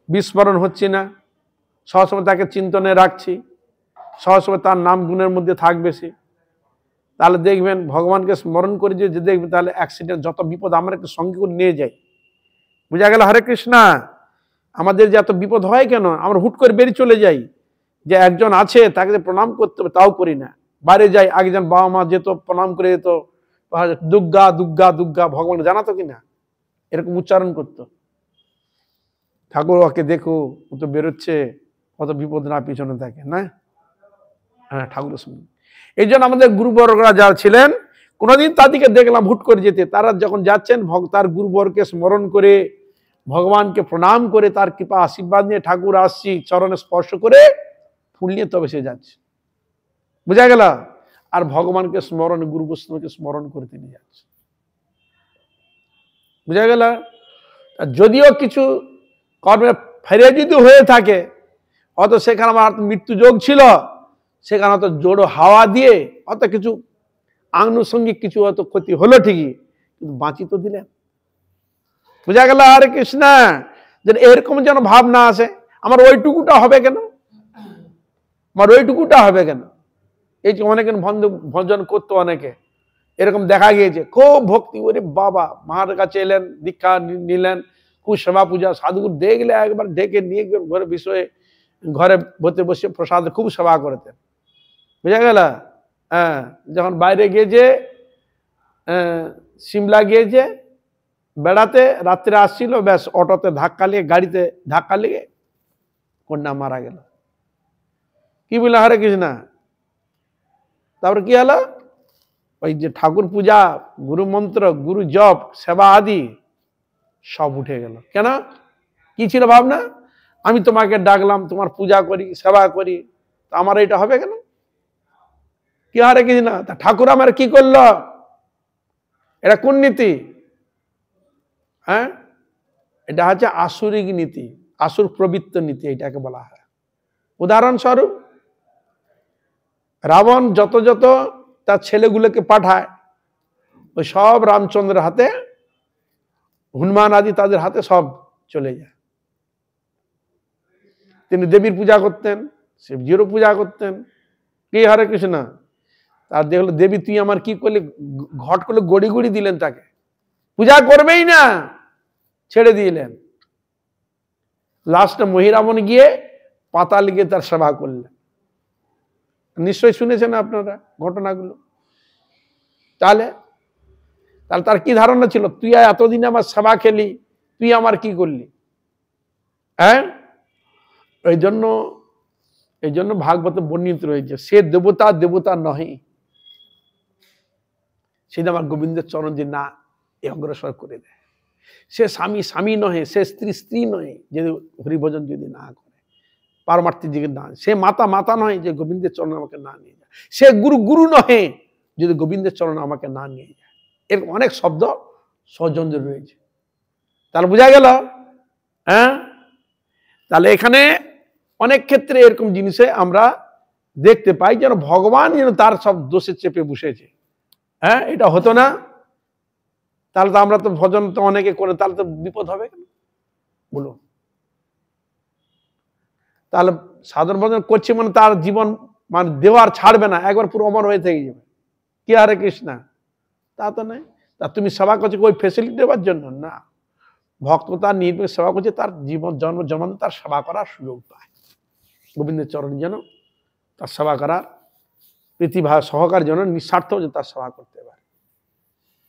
বিস্মরণ হচ্ছি না, সবসময় তাকে চিন্তনে রাখছি, সবসময় তার নাম গুণের মধ্যে থাকবে সে। তাহলে দেখবেন ভগবানকে স্মরণ করে যে দেখবেন, তাহলে অ্যাক্সিডেন্ট যত বিপদ আমরা একটু সঙ্গে করে নিয়ে যাই। বুঝা গেল? হরে কৃষ্ণ। আমাদের যে এত বিপদ হয় কেন? আমরা হুট করে বেরিয়ে চলে যাই, যে একজন আছে তাকে প্রণাম করতে হবে, তাও করি না। বাইরে যাই, আগে যেন বাবা মা যেত, প্রণাম করে যেত, দুর্গা দুর্গা দুর্গা ভগবান জানাতো কিনা, এরকম উচ্চারণ করতো। ঠাকুর ওকে দেখো, ও তো বেরোচ্ছে, কত বিপদ না পিছনে থাকে না। হ্যাঁ, ঠাকুরের সঙ্গে। এই জন্য আমাদের গুরুবর্গরা যারা ছিলেন, কোনোদিন তাদেরকে দেখলাম হুট করে যেতে, তারা যখন যাচ্ছেন তার গুরুবর্গকে স্মরণ করে, ভগবানকে প্রণাম করে, তার কৃপা আশীর্বাদ নিয়ে ঠাকুর আসছি, চরণে স্পর্শ করে ফুল নিয়ে তবে সে যাচ্ছে। বুঝা গেল? আর ভগবানকে স্মরণ, গুরু বৈষ্ণবকে স্মরণ করে তিনি যাচ্ছে। বুঝা গেল? যদিও কিছু কর্মে ফেরে যদি হয়ে থাকে, অত সেখানে আমার মৃত্যু যোগ ছিল, সেখানে অত জোড়ো হাওয়া দিয়ে অত কিছু আনুষঙ্গিক কিছু অত ক্ষতি হলো ঠিকই, কিন্তু বাঁচি তো দিলেন। বুঝা গেল? হরে কৃষ্ণ। যে এরকম যেন ভাব না আসে, আমার ওইটুকুটা হবে কেন, আমার ওইটুকুটা হবে কেন। এই যে অনেকে ভজন করতো, অনেকে এরকম দেখা গিয়েছে, খুব ভক্তি, ওরে বাবা মার কাছে এলেন, দীক্ষা নিলেন, খুব সেবা পূজা, সাধুগুরু দেখলে একবার ডেকে নিয়ে ঘরে বিষয়ে ঘরে বসে বসে প্রসাদ খুব সেবা করতেন। বুঝা গেল? হ্যাঁ, যখন বাইরে গিয়েছে, সিমলা গিয়েছে বেড়াতে, রাত্রে আসছিল, ব্যাস অটোতে ধাক্কা লিয়ে, গাড়িতে ধাক্কা লিয়ে কন্যা মারা গেল। কি বললো? হরে কৃষ্ণ। তারপরে কি হলো? ওই যে ঠাকুর পূজা, গুরু মন্ত্র, গুরু জপ, সেবা আদি সব উঠে গেল। কেন? কি ছিল ভাবনা? আমি তোমাকে ডাকলাম, তোমার পূজা করি, সেবা করি, আমার এটা হবে কেন? কি হারে কিছু না, তা ঠাকুর আমার কি করলো? এটা কোন নীতি? হ্যাঁ, এটা হচ্ছে আসুরিক নীতি, আসুর প্রবৃত্ত নীতি এটাকে বলা হয়। উদাহরণস্বরূপ রাবণ যত যত তার ছেলেগুলোকে পাঠায়, ওই সব রামচন্দ্রের হাতে, হনুমান আদি তাদের হাতে সব চলে যায়। তিনি দেবীর পূজা করতেন, শিবজিরও পূজা করতেন। কি হরে কৃষ্ণ, তার দেখলো দেবী তুই আমার কি করলি, ঘট করলে গড়ি গড়ি দিলেন, তাকে পূজা করবেই না, ছেড়ে দিলেন। লাস্টে মহিরাবণ গিয়ে পাতাল গিয়ে তার সেবা করলেন। নিশ্চয়ই শুনেছেন আপনারা ঘটনাগুলো। তাহলে তার কি ধারণা ছিল, তুই এতদিন আমার সেবা খেলি, তুই আমার কি করলি? হ্যাঁ, এই জন্য ভাগবতে বর্ণিত রয়েছে, সে দেবতা দেবতা নহে, সেটা আমার গোবিন্দের চরণ যে না অগ্রসর করে দেয়। সে স্বামী স্বামী নহে, সে স্ত্রী স্ত্রী নহে, যদি হরিভজন যদি না করে, পারমার্থিক দিকে না, সে মাতা মাতা নয় যে গোবিন্দের চরণ আমাকে না নিয়ে যায়, সে গুরু গুরু নহে যদি গোবিন্দের চরণ আমাকে না নিয়ে যায়। এরকম অনেক শব্দ সৌজন্য রয়েছে। তাহলে বোঝা গেল। হ্যাঁ, তাহলে এখানে অনেক ক্ষেত্রে এরকম জিনিসে আমরা দেখতে পাই যেন ভগবান যেন তার সব দোষে চেপে বসেছে। হ্যাঁ, এটা হতো না, তাহলে তো আমরা তো ভজন তো অনেকে করে, তাহলে তো বিপদ হবে কেন বলুন? তাহলে সাধন ভজন করছে মানে তার জীবন মানে দেওয়ার ছাড়বে না, একবার পুরো অমর হয়ে থেকে যাবে। কি হরে কৃষ্ণ, তা তো নয়। তা তুমি সেবা করছো ওই ফেসিলিটি দেওয়ার জন্য না, ভক্ত তার নির্ভর সেবা করছে, তার জীবন জন্ম জন্ম তার সেবা করার সুযোগ পায়, গোবিন্দের চরণ যেন তার সেবা করার প্রতিভা সহকার জন্য নিঃস্বার্থ তার সেবা করতে পারে।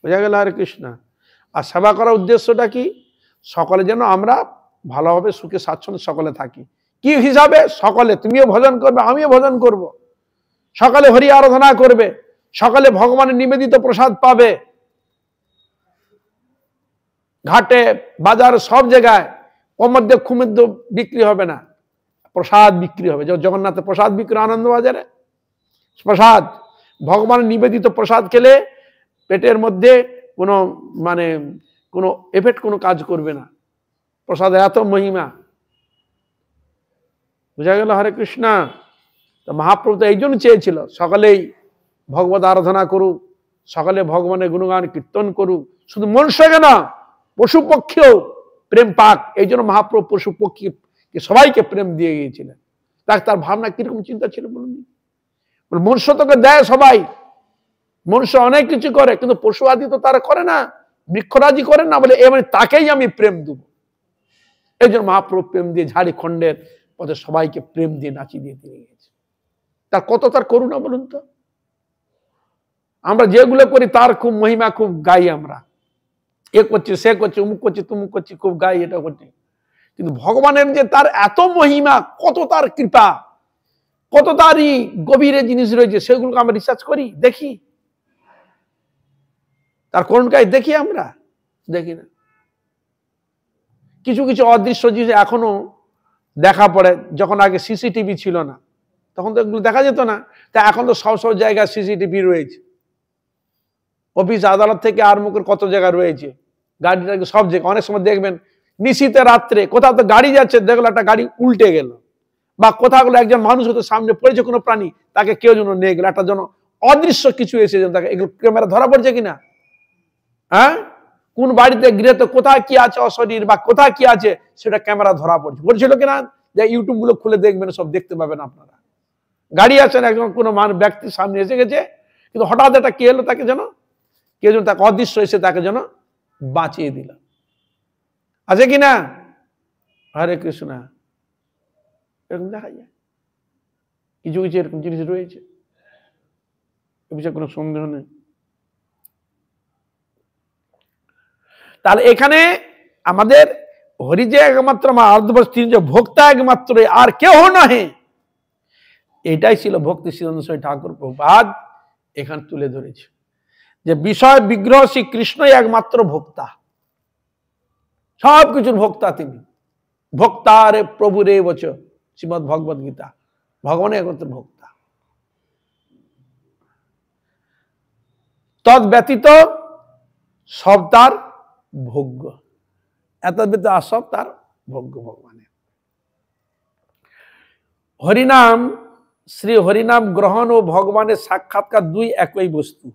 বোঝা গেল হরে কৃষ্ণ। আর সেবা করার উদ্দেশ্যটা কি? সকলে যেন আমরা ভালোভাবে সুখে স্বাচ্ছন্দ্যে সকলে থাকি। কি হিসাবে? সকলে, তুমিও ভজন করবে, আমিও ভজন করব, সকালে হরি আরাধনা করবে, সকালে ভগবানের নিবেদিত প্রসাদ পাবে, ঘাটে বাজারে সব জায়গায় ওর মধ্যে খুমেদ্য বিক্রি হবে না, প্রসাদ বিক্রি হবে। জগন্নাথের প্রসাদ বিক্রি আনন্দ বাজারে প্রসাদ, ভগবানের নিবেদিত প্রসাদ খেলে পেটের মধ্যে কোনো মানে কোনো এফেক্ট কোনো কাজ করবে না, প্রসাদের এত মহিমা। বুঝা গেল হরে কৃষ্ণ। তো মহাপ্রভু তো এই জন্য চেয়েছিল সকালেই ভগবত আরাধনা করুক, সকালে ভগবানের গুণগান কীর্তন করুক, শুধু মনুষ্য কেন পশু পক্ষীও প্রেম পাক, এই জন্য মহাপ্রভু পশু পক্ষীকে সবাইকে প্রেম দিয়ে গিয়েছিলেন। তার ভাবনা কিরকম চিন্তা ছিল বলুন? মনুষ্য তোকে দেয় সবাই, মনুষ্য অনেক কিছু করে, কিন্তু পশু আদি তো তারা করে না, বৃক্ষরাজি করে না, বলে এ মানে তাকেই আমি প্রেম দেব। এই জন্য মহাপ্রভু প্রেম দিয়ে ঝাড়খণ্ডের পথে সবাইকে প্রেম দিয়ে নাচিয়ে দিয়ে দিয়ে গেছে। তার কত তার করুণা বলুন তো। আমরা যেগুলো করি তার খুব মহিমা খুব গাই, আমরা এ করছি সে করছি অমুক করছি তুমুক করছি খুব গাই, এটা করছি, কিন্তু ভগবানের যে তার এত মহিমা, কত তার কৃপা, কত তারই গভীরে জিনিস রয়েছে, সেগুলোকে আমরা রিসার্চ করি, দেখি, তার কোন গায়ে দেখি? আমরা দেখি না। কিছু কিছু অদৃশ্য জিনিস এখনো দেখা পড়ে, যখন আগে সিসিটিভি ছিল না তখন তো এগুলো দেখা যেত না, তা এখন তো সব সব জায়গায় সিসিটিভি রয়েছে, অফিস আদালত থেকে আরম্ভ করে কত জায়গা রয়েছে, গাড়িটাকে সব জায়গায়। অনেক সময় দেখবেন নিশীতে রাত্রে কোথাও তো গাড়ি যাচ্ছে, দেখলো একটা গাড়ি উল্টে গেল, বা কোথাও একজন মানুষ হয়তো সামনে পড়েছে কোনো প্রাণী, তাকে কেউ যেন নিয়ে গেল, একটা যেন অদৃশ্য কিছু এসে যেন তাকে, এগুলো ক্যামেরা ধরা পড়ছে কিনা? হ্যাঁ, কোন বাড়িতে গৃহতে কোথায় কি আছে অশরীর বা কোথায় কি আছে সেটা ক্যামেরা ধরা পড়ছিল কিনা, যে ইউটিউব গুলো খুলে দেখবেন, সব দেখতে পাবেন আপনারা। গাড়ি আছেন, একজন কোনো ব্যক্তির সামনে এসে গেছে, কিন্তু হঠাৎ একটা কে এলো, তাকে যেন কেউ যেন তাকে অদৃশ্য এসে তাকে যেন বাঁচিয়ে দিল, আছে কিনা? হরে কৃষ্ণ। এরকম দেখা যায়, কিছু কিছু এরকম জিনিস রয়েছে, এ বিষয়ে কোনো সন্দেহ নেই। তাহলে এখানে আমাদের হরি যে একমাত্র আমার অর্ধবস্তী যে ভোক্তা একমাত্র, আর কেউ নহে, এটাই ছিল ভক্তি সিদ্ধান্ত ঠাকুর প্রভুপাদ এখানে তুলে ধরেছে, যে বিষয় বিগ্রহ শ্রী কৃষ্ণই একমাত্র ভোক্তা, সবকিছুর ভোক্তা তিনি। ভোক্তারে প্রভুরে বচ, শ্রীমদ ভগবদ গীতা। ভগবানের একমাত্র ভোক্তা, তদ ব্যতীত সব তার ভোগ্য, এত ব্যতীত আর সব তার ভোগ্য ভগবানের। হরিনাম, শ্রী হরিনাম গ্রহণ ও ভগবানের সাক্ষাৎকার দুই একই বস্তু।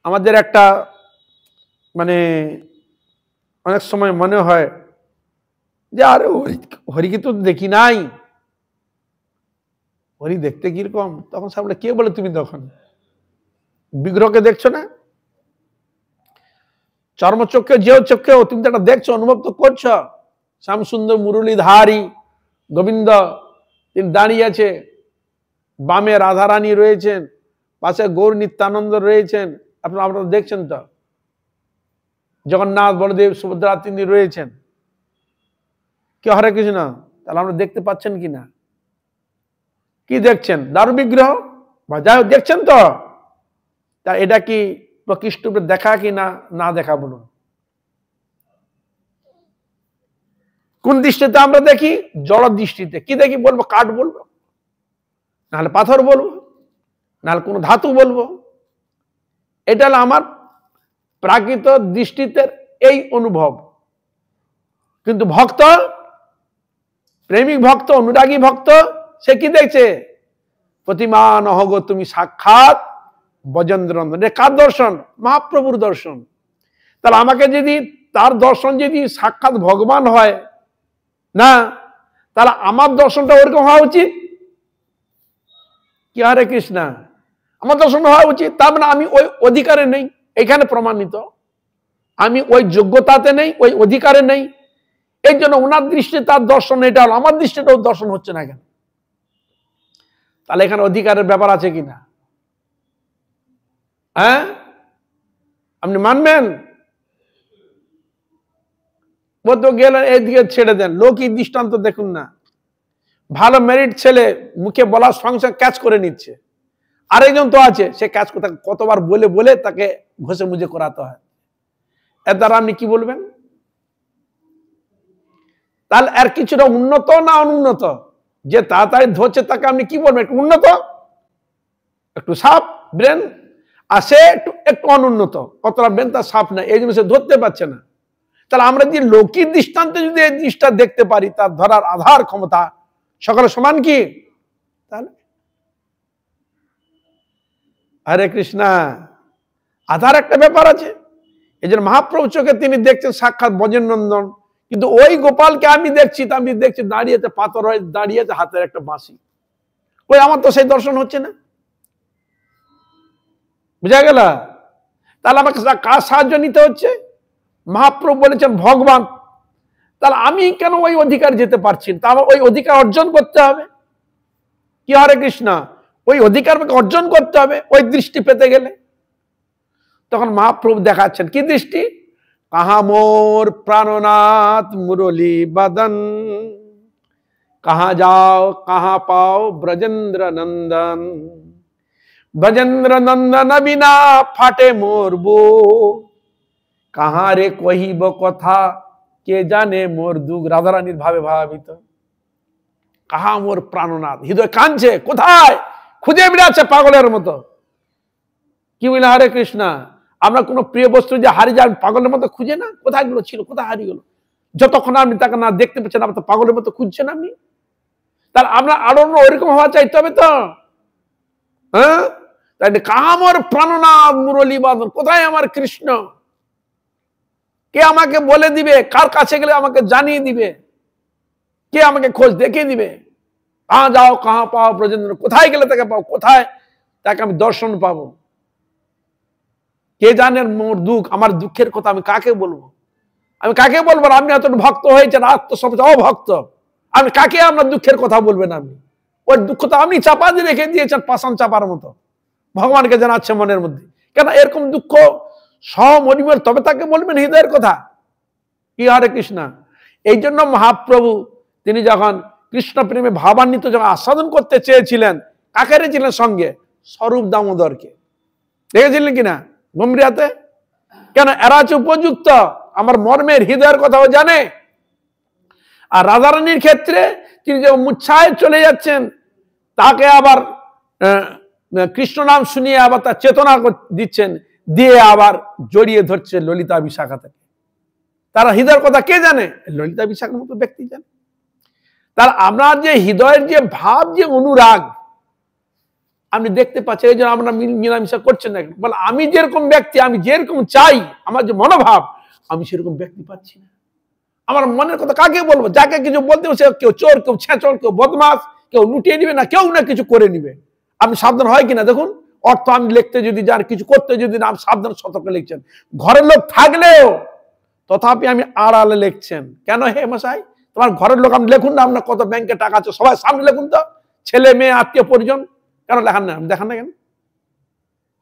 আমাদের একটা মানে অনেক সময় মনে হয় যে আরে হরিকে তো দেখি নাই, হরি দেখতে কিরকম, তখন সামনে কে বলে তুমি তখন বিগ্রহকে দেখছো না? চর্মচক্ষে যেও চক্ষেও তুমি তো একটা দেখছো, অনুভব তো করছো। শ্যাম সুন্দর মুরলীধারী গোবিন্দ তিনি দাঁড়িয়ে আছে, বামে রাধারানী রয়েছেন, পাশে গৌর নিত্যানন্দ রয়েছেন, আপনারা দেখছেন তো। জগন্নাথ বলদেব সুভদ্রা তিনি রয়েছেন। কি হরে কৃষ্ণ, তাহলে আমরা দেখতে পাচ্ছেন কিনা? কি দেখছেন? দারু বিগ্রহ বা যাই দেখছেন তো। তা এটা কি প্রকৃষ্ট দেখা কি না না দেখা বলুন? কোন দৃষ্টিতে আমরা দেখি? জড় দৃষ্টিতে। কি দেখি বলবো? কাঠ বলবো, নাহলে পাথর বলবো, নাহলে কোনো ধাতু বলবো। এটা হলো আমার প্রাকৃত দৃষ্টিতে এই অনুভব। কিন্তু ভক্ত, প্রেমিক ভক্ত, অনুরাগী ভক্ত, সে কি দেখছে? প্রতিমান অহগ তুমি সাক্ষাৎ ব্রজেন্দ্র নন্দন। এটা কার দর্শন? মহাপ্রভুর দর্শন। তাহলে আমাকে যদি তার দর্শন যদি সাক্ষাৎ ভগবান হয় না, তাহলে আমার দর্শনটা ওরকম হওয়া উচিত। কি হরে কৃষ্ণ, আমার দর্শন হওয়া উচিত। তার মানে আমি ওই অধিকারে নেই, এখানে প্রমাণিত। আমি ওই যোগ্যতাতে নেই, ওই অধিকারে নেই। এই জন্য ওনার দৃষ্টিতে তার দর্শন এটা হলো, আমার দৃষ্টিতে ওর দর্শন হচ্ছে না কেন? তাহলে এখানে অধিকারের ব্যাপার আছে কিনা? হ্যাঁ, আপনি মানবেন? তো গেলেন এইদিকে ছেড়ে দেন। লৌকিক দৃষ্টান্ত দেখুন না, ভালো মেরিট ছেলে মুখে বলার সঙ্গে সঙ্গে ক্যাচ করে নিচ্ছে। আরেকজন তো আছে, সে ক্যাচ কতবার বলে বলে তাকে ঘষে মুজে করাতে হয়। এর দ্বারা আপনি কি বলবেন? তাহলে আর কিছুটা উন্নত না অনুন্নত? যে তাড়াতাড়ি ধরছে তাকে আপনি কি বলবেন? একটু উন্নত, একটু সাপ ব্রেন, আর সে একটু অনুন্নত, অতটা ব্রেন তার সাপ না, এই জন্য সে ধরতে পারছে না। তাহলে আমরা যে লৌকিক দৃষ্টান্তে যদি এই জিনিসটা দেখতে পারি, তার ধরার আধার ক্ষমতা সকলে সমান কি? তাহলে হরে কৃষ্ণা, আধার একটা ব্যাপার আছে। এই জন্য মহাপ্রভু চোখে তিনি দেখছেন সাক্ষাৎ ব্রজেন্দ্রনন্দন। কিন্তু ওই গোপালকে আমি দেখছি, আমি দেখছি দাঁড়িয়েছে পাথর হয়ে দাঁড়িয়েছে, হাতের একটা বাঁশি। ওই আমার তো সেই দর্শন হচ্ছে না। বুঝা গেল? তাহলে আমাকে কার সাহায্য নিতে হচ্ছে? মহাপ্রভু বলেছেন ভগবান। তাহলে আমি কেন ওই অধিকার যেতে পারছি? তা আমার ওই অধিকার অর্জন করতে হবে। কি হরে কৃষ্ণ, ওই অধিকার অর্জন করতে হবে ওই দৃষ্টি পেতে গেলে। তখন মহাপ্রভু দেখাচ্ছেন কি দৃষ্টি? কাহা মোর প্রাণনাথ মুরলী বদন, কাহা যাও কাহা পাও ব্রজেন্দ্র নন্দন, ব্রজেন্দ্র নন্দন বিনা ফাটে মোর বুক, কাহা রে কহিব কথা কে জানে মোর দুঃখ। রাধারানীর ভাবে ভাবিত। কাহা মোর প্রাণনাথ, হৃদয় কাঁদছে, কোথায়? খুঁজে বেড়াচ্ছে পাগলের মতো। কি বলে হরে কৃষ্ণ, আমরা কোনো প্রিয় বস্তু যে হারিয়ে যান পাগলের মতো খুঁজে না, কোথায় গুলো ছিল, কোথায় হারিয়ে গেল? যতক্ষণ আপনি তাকে না দেখতে পাচ্ছেন, আপনি তো পাগলের মতো খুঁজছেন আপনি। তাহলে আমরা আরো ওইরকম হওয়া চাইতে হবে তো। হ্যাঁ, তাই কাহা মোর প্রাণনাথ মুরলী বাদন, কোথায় আমার কৃষ্ণ? কে আমাকে বলে দিবে? কার কাছে গেলে আমাকে জানিয়ে দিবে? কে আমাকে খোঁজ দেখিয়ে দিবে? কাহা যাও কাহা পাও ব্রজেন্দ্র, কোথায় গেলে তাকে পাও, কোথায় তাকে আমি দর্শন পাবো? কে জানেন মোর দুঃখ, আমার দুঃখের কথা আমি কাকে বলবো? আমি কাকে বলবো? আপনি এত ভক্ত হয়েছেন, আত্মসম্পদ অভক্ত, আপনি কাকে আপনার দুঃখের কথা বলবেন? আপনি ওই দুঃখ তো আপনি চাপা দিয়ে রেখে দিয়েছেন, পাষাণ চাপার মতো। ভগবানকে জানাচ্ছে মনের মধ্যে। কেন এরকম দুঃখ সমরিমের, তবে তাকে বলবেন হৃদয়ের কথা। কি হরে কৃষ্ণ। এই জন্য মহাপ্রভু তিনি যখন কৃষ্ণ প্রেমে ভাবান্বিত যখন আস্বাদন করতে চেয়েছিলেন, কাকে রেছিলেন সঙ্গে? স্বরূপ দামোদরকে দেখেছিলেন কিনা গম্ভীরাতে? কেন? এরা হচ্ছে উপযুক্ত, আমার মর্মের হৃদয়ের কথাও জানে, আর রাধারানীর ক্ষেত্রে তিনি যে মূর্ছায় চলে যাচ্ছেন, তাকে আবার কৃষ্ণ নাম শুনিয়ে আবার তার চেতনা দিচ্ছেন, দিয়ে আবার জড়িয়ে ধরছে ললিতা বিশাখাতে। তারা হৃদয়ের কথা কে জানে? ললিতা বিশাখার মতো ব্যক্তি জানে। তার আপনার যে হৃদয়ের যে ভাব, যে অনুরাগ আপনি দেখতে পাচ্ছেন, এই জন্য আমরা মিলামিশা করছেন না। বলে আমি যেরকম ব্যক্তি, আমি যেরকম চাই, আমার যে মনোভাব, আমি সেরকম ব্যক্তি পাচ্ছি না। আমার মনের কথা কাকে বলবো? যাকে কিছু বলতে সে কেউ চোর, কেউ ছেঁচড়, কেউ বদমাস, কেউ লুটিয়ে নিবে, না কেউ না কিছু করে নিবে। আপনি সাবধান হয় কিনা দেখুন। অর্থ আমি লিখতে যদি যান, কিছু করতে যদি না, সাবধান সতর্ক লিখছেন। ঘরের লোক থাকলেও তথাপি আমি আড়ালে লিখছেন কেন? হে মশাই, তোমার ঘরের লোক আপনি লিখুন না, আপনার কত ব্যাংকে টাকা আছে সবাই সামনে লিখুন তো, ছেলে মেয়ে আত্মীয় পরিজন, কেন লেখান না? দেখান না কেন?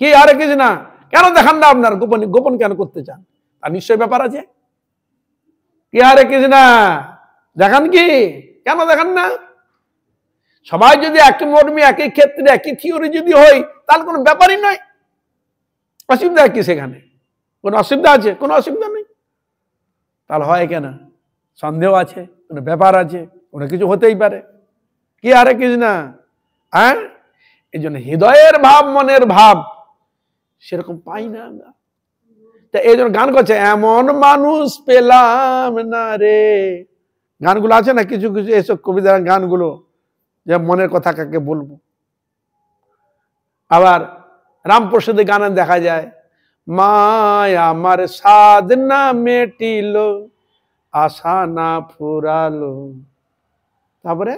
কি আরে কিছু না, কেন দেখান না? আপনার গোপন গোপন কেন করতে চান? তার নিশ্চয় ব্যাপার আছে। কি আরে কিছু না, দেখান কি, কেন দেখান না? সবাই যদি একই মর্মে, একই ক্ষেত্রে, একই থিওরি যদি হয়, তাহলে কোনো ব্যাপারই নয়। অসুবিধা কি সেখানে? কোনো অসুবিধা আছে? কোনো অসুবিধা নেই। তাহলে হয় কেন? সন্দেহ আছে, কোনো ব্যাপার আছে, কোনো কিছু হতেই পারে। কি আরে কিছু না, হ্যাঁ? এই জন্য হৃদয়ের ভাব, মনের ভাব সেরকম পাই না আমরা। তা এই জন্য গান করছে, এমন মানুষ পেলাম না রে। গানগুলো আছে না কিছু কিছু, এইসব কবিতার গানগুলো, যে মনের কথা কাকে বলবো। আবার রামপ্রসাদের গানে দেখা যায়, মায়া আমার সাধনা মেটিল, আশা না ফুরালো, তারপরে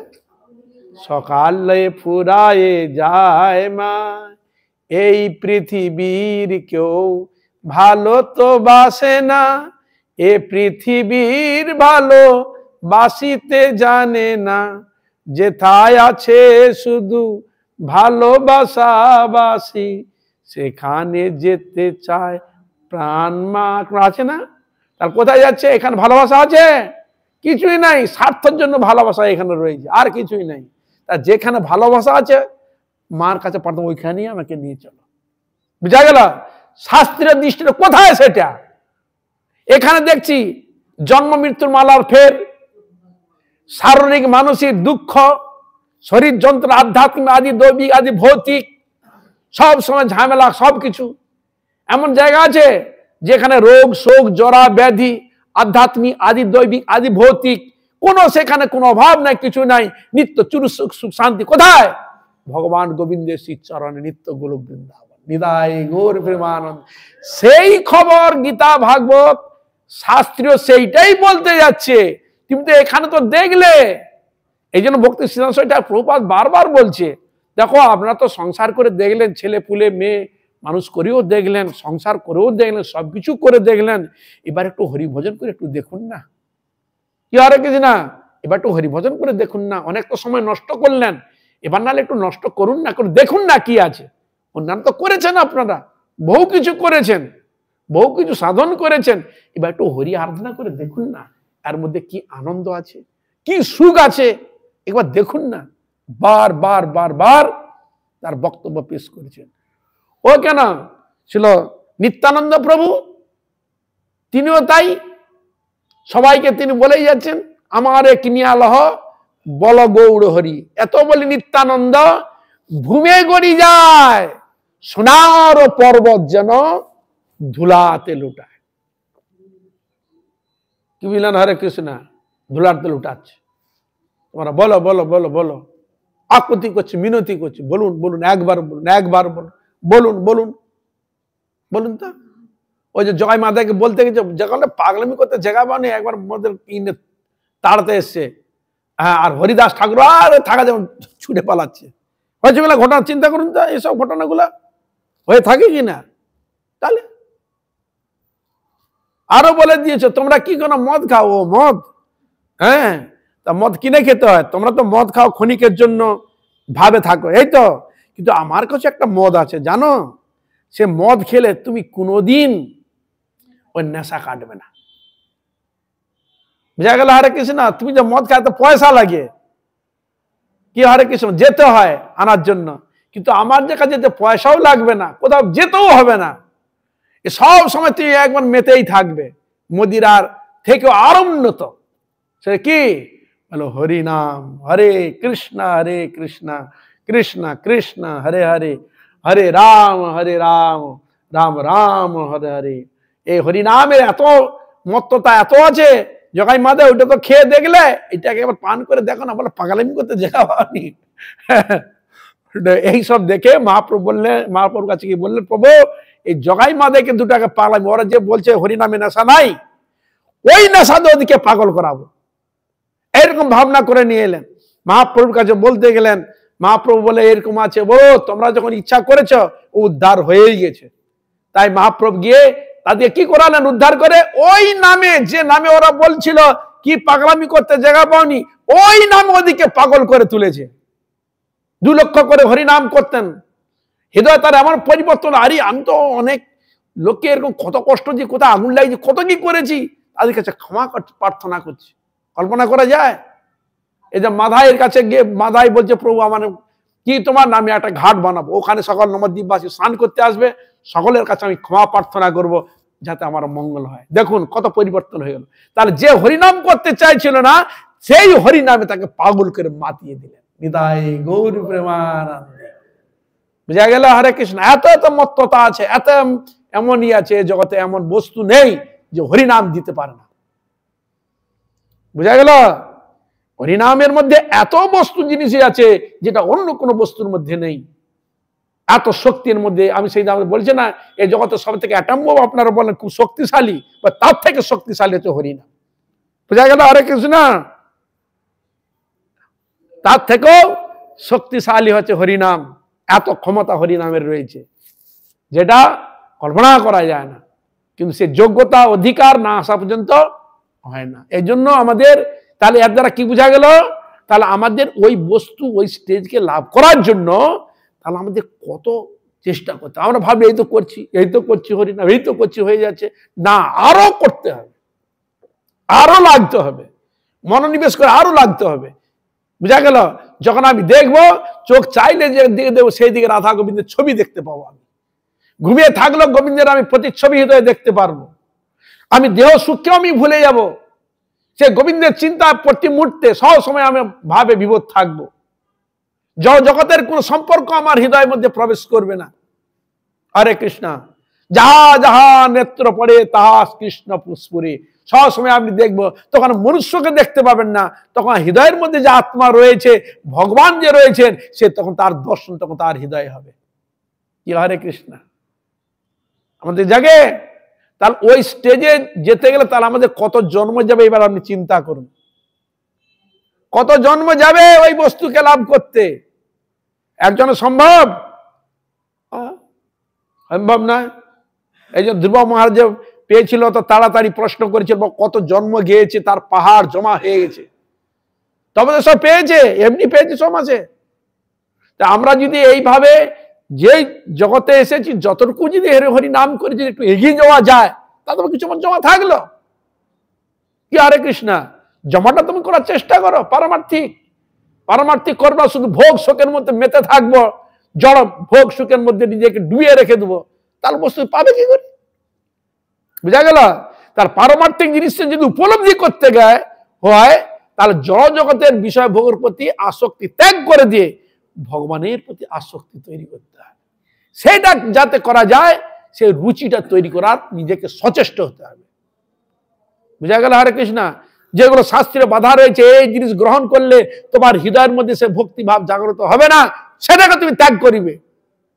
সকালে ফুরায়ে যায় মা, এই পৃথিবীর কেউ ভালো তো বাসে না, এ পৃথিবীর ভালো বাসিতে জানে না, যেথায় আছে শুধু ভালোবাসাবাসি, সেখানে যেতে চায় প্রাণ মা। আছে না? তার কোথায় যাচ্ছে? এখানে ভালোবাসা আছে? কিছুই নাই, স্বার্থের জন্য ভালোবাসা এখানে রয়েছে, আর কিছুই নাই। তা যেখানে ভালোবাসা আছে মার কাছে পাঠাবো, ওইখানেই আমাকে নিয়ে চলো। বুঝা গেল? শাস্ত্রের দৃষ্টিতে কোথায় সেটা? এখানে দেখছি জন্ম মৃত্যুর মালার ফের, শারীরিক মানসিক দুঃখ, শরীর যন্ত্র, আধ্যাত্মিক আদি দৈবিক আদি ভৌতিক, সব সময় ঝামেলা, সবকিছু। এমন জায়গা আছে যেখানে রোগ শোক জরা ব্যাধি, আধ্যাত্মিক আদি দৈবিক আদি ভৌতিক, কোনো সেখানে কোনো অভাব নাই, কিছু নাই, নিত্য চুরু সুখ সুখ শান্তি। কোথায়? ভগবান গোবিন্দের শ্রী চরণে নিত্য গোলক বৃন্দাবন, নিদায় গৌর প্রেমানন্দ। সেই খবর গীতা ভাগবত শাস্ত্রীয় সেইটাই বলতে যাচ্ছে। কিন্তু এখানে তো দেখলে, এই জন্য ভক্তি সিদ্ধান্ত প্রভুপাদ বারবার বলছে, দেখো আপনারা তো সংসার করে দেখলেন, ছেলে পুলে মেয়ে মানুষ করেও দেখলেন, সংসার করেও দেখলেন, সবকিছু করে দেখলেন, এবার একটু হরিভজন করে একটু দেখুন না। কি আর কিছু না, এবার একটু হরিভজন করে দেখুন না। অনেক তো সময় নষ্ট করলেন, এবার নাহলে একটু নষ্ট করুন না, করে দেখুন না কি আছে। অন্যান্য তো করেছেন, আপনারা বহু কিছু করেছেন, বহু কিছু সাধন করেছেন, এবার একটু হরি আরাধনা করে দেখুন না, এর মধ্যে কি আনন্দ আছে, কি সুখ আছে, একবার দেখুন না। বার বার বার বার তার বক্তব্য পেশ করেছেন। ও কেন ছিল নিত্যানন্দ প্রভু, তিনিও তাই, সবাইকে তিনি বলেই যাচ্ছেন, আমারে কিনিয়া লহ বল গৌড় হরি। এত বলি নিত্যানন্দ, ভূমে গড়ি যায় সোনার পর্বত যেন ধুলাতে লুটায়। কি বললেন? হরে কৃষ্ণ, ধুলাতে লুটাচ্ছে। তোমরা বলো বলো বলো বলো, আকুতি করছে, মিনতি করছে, বলুন বলুন, একবার বলুন, একবার বলুন, বলুন বলুন বলুন। তো ওই যে জয় মাতাকে বলতে গেছে, যখন পাগলামি করতে জায়গা বানি, একবার মধ্যে তাড়াতে এসছে, হ্যাঁ, আর হরিদাস ঠাকুর আর থাকা যেমন ছুটে পালাচ্ছে। হয়েছে বলে ঘটনা চিন্তা করুন তো, এইসব ঘটনাগুলা হয়ে থাকে কিনা। তাহলে আরো বলে দিয়েছে, তোমরা কি কোনো মদ খাও? ও মদ, হ্যাঁ, তা মদ কিনে খেতে হয়, তোমরা তো মদ খাও ক্ষণিকের জন্য, ভাবে থাকো, এই তো। কিন্তু আমার কাছে একটা মদ আছে জানো, সে মদ খেলে তুমি কোনোদিন ওই নেশা কাটবে না। বুঝা গেল? হরে কৃষ্ণ। তুমি যে মদ খায় তো পয়সা লাগে, কি হরে কৃষ্ণ, যেতে হয় আনার জন্য, কিন্তু আমার যে কাছে যেতে পয়সাও লাগবে না, কোথাও যেতেও হবে না, সব সময় তুমি একবার মেতেই থাকবে, মদিরার থেকেও আরো উন্নত। সে কি বলো হরি নাম, হরে কৃষ্ণ কৃষ্ণ কৃষ্ণ হরে হরে, হরে রাম রাম রাম হরে হরে। এই হরি নামের এত মত্ততা এত আছে, জগাই মাদে ওইটা তো খেয়ে দেখলে, এটাকে এবার পান করে দেখো না, বলে পাগলামি করতে জায়গা পাওনি। এইসব দেখে মহাপ্রভুর কাছে কি বললেন, প্রভু এই জগাই মাদেকে দুটাকে পাগলামি, ওরা যে বলছে হরিনামে নেশা নাই, ওই নেশা দিয়ে ওদিকে পাগল করাবো, এরকম ভাবনা করে নিয়ে এলেন। মহাপ্রভুর কাছে বলতে গেলেন, মহাপ্রভু বলে এরকম আছে, বলো তোমরা যখন ইচ্ছা করেছ উদ্ধার হয়েই গেছে। তাই মহাপ্রভু গিয়ে তাদের কি করালেন, উদ্ধার করে ওই নামে, যে নামে ওরা বলছিল কি পাগলামি করতে জায়গা পাওনি, ওই নামে ওদিকে পাগল করে তুলেছে। 2 লক্ষ করে হরিনাম করতেন, হৃদয় তার এমন পরিবর্তন। আরে আমি তো অনেক লোককে এরকম কত কষ্ট দিয়ে, কোথায় আগুন লাগিয়েছি, কত কি করেছি, তাদের কাছে ক্ষমা প্রার্থনা করছি। কল্পনা করা যায়? এই যে মাধাইয়ের কাছে গিয়ে মাধাই বলছে, প্রভু আমার কি তোমার নামে একটা ঘাট বানাবো, ওখানে সকল নবদ্বীপবাসী স্নান করতে আসবে, সকলের কাছে আমি ক্ষমা প্রার্থনা করব, যাতে আমার মঙ্গল হয়। দেখুন কত পরিবর্তন হয়ে গেল। তাহলে যে হরিনাম করতে চাইছিল না, সেই হরিনামে তাকে পাগল করে মাতিয়ে দিলেন। নিতাই গৌর প্রেমানন্দে। বুঝা গেল? হরে কৃষ্ণ। এত এত মত্ততা আছে, এত এমনই আছে, জগতে এমন বস্তু নেই যে হরিনাম দিতে পারে না। বুঝা গেল? হরিনামের মধ্যে এত বস্তু জিনিসই আছে যেটা অন্য কোনো বস্তুর মধ্যে নেই। এত শক্তির মধ্যে, আমি সেই দামে বলছি না, এই জগতের সব থেকে অ্যাটম বোম আপনারা বলেন খুব শক্তিশালী, বা তার থেকে শক্তিশালী হচ্ছে হরিনাম। বুঝা গেল? হরে কৃষ্ণ। তার থেকেও শক্তিশালী হচ্ছে হরিনাম। এত ক্ষমতা হরিনামের রয়েছে যেটা কল্পনা করা যায় না, কিন্তু সে যোগ্যতা অধিকার না আসা পর্যন্ত হয় না। এই জন্য আমাদের, তাহলে এর দ্বারা কি বোঝা গেল, তাহলে আমাদের ওই বস্তু, ওই স্টেজকে লাভ করার জন্য তাহলে আমাদের কত চেষ্টা করতে। আমরা ভাবি এই তো করছি হরিনাম, এই তো করছি, হয়ে যাচ্ছে না, আরো করতে হবে, আরো লাগতে হবে, মনোনিবেশ করে আরো লাগতে হবে। বুঝা গেল? যখন আমি দেখবো, চোখ চাইলে যে দিকে দেবো সেই দিকে রাধা গোবিন্দের ছবি দেখতে পাবো। আমি ঘুমিয়ে থাকলেও গোবিন্দের আমি প্রতিচ্ছবি হৃদয়ে দেখতে পারবো। আমি দেহ সুখকেও আমি ভুলে যাব, সে গোবিন্দের চিন্তা প্রতি মুহূর্তে সব সময় আমি ভাবে বিভোর থাকবো। জগতের কোন সম্পর্ক আমার হৃদয়ের মধ্যে প্রবেশ করবে না। হরে কৃষ্ণ। যাহা যাহা নেত্র পড়ে তাহা কৃষ্ণ পুষ্পুরে। সব সময় আপনি দেখবো, তখন মনুষ্যকে দেখতে পাবেন না, তখন হৃদয়ের মধ্যে যে আত্মা রয়েছে, ভগবান যে রয়েছেন, সে তখন তার দর্শন তখন তার হৃদয় হবে। কি হরে কৃষ্ণ। আমাদের জাগে, তাহলে ওই স্টেজে যেতে গেলে তাহলে আমাদের কত জন্ম যাবে, এবার আপনি চিন্তা করুন, কত জন্ম যাবে ওই বস্তুকে লাভ করতে। একজনের সম্ভব? সম্ভব না। এই যে ধ্রুব মহারাজ পেয়েছিল, তো তাড়াতাড়ি প্রশ্ন করেছিল, কত জন্ম গিয়েছে, তার পাহাড় জমা হয়ে গেছে, তবে তো সব পেয়েছে, এমনি পেয়েছে সমাজে। তা আমরা যদি এইভাবে যে জগতে এসেছি, যতটুকু যদি হরি নাম করে যদি একটু এগিয়ে যাওয়া যায়, তাহলে কিছু জমা থাকলো। কি হরে কৃষ্ণ। জমাটা তুমি করার চেষ্টা করো, পারমার্থিক করবা। শুধু ভোগ শোকের মধ্যে মেতে থাকবো, জড় ভোগ সুখের মধ্যে নিজেকে ডুবিয়ে রেখে দেবো, তাহলে বস্তু পাবে কি করে? বুঝা গেল? তার পারমার্থিক জিনিসটা যদি উপলব্ধি করতে হয়, তাহলে জড় জগতের বিষয় ভোগের প্রতি আসক্তি ত্যাগ করে দিয়ে ভগবানের প্রতি আসক্তি তৈরি করতে হয়। সেটা যাতে করা যায়, সেই রুচিটা তৈরি করার নিজেকে সচেষ্ট হতে হবে। বুঝা গেল? হরে কৃষ্ণ। যেগুলো শাস্ত্রে বাধা রয়েছে, এই জিনিস গ্রহণ করলে তোমার হৃদয়ের মধ্যে সে ভক্তি ভাব জাগ্রত হবে না, সেটাকে তুমি ত্যাগ করিবে।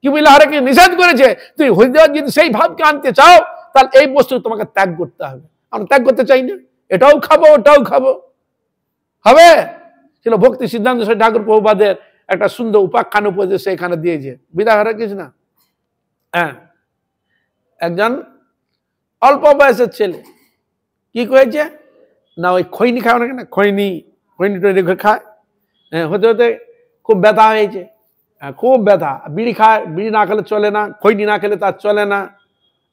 কি বললে? হরে কৃষ্ণ নিষেধ করেছে, তুমি হৃদয় যদি সেই ভাবকে আনতে চাও, তাহলে এই বস্তু তোমাকে ত্যাগ করতে হবে। আমরা ত্যাগ করতে চাই না, এটাও খাবো ওটাও খাবো, হবে? ছিল ভক্তি সিদ্ধান্ত ঠাকুর প্রভুপাদের একটা সুন্দর উপাখ্যান উপদেশ এখানে দিয়েছে। বিদা হরে কৃষ্ণ। হ্যাঁ, একজন অল্প বয়সের ছেলে কি করেছে না, ওই খৈনি খায় না, খৈনি টৈনি খায়। হ্যাঁ, হতে হতে খুব ব্যথা হয়েছে, খুব ব্যথা। বিড়ি খায়, বিড়ি না খেলে চলে না, খৈনি না খেলে তার চলে না,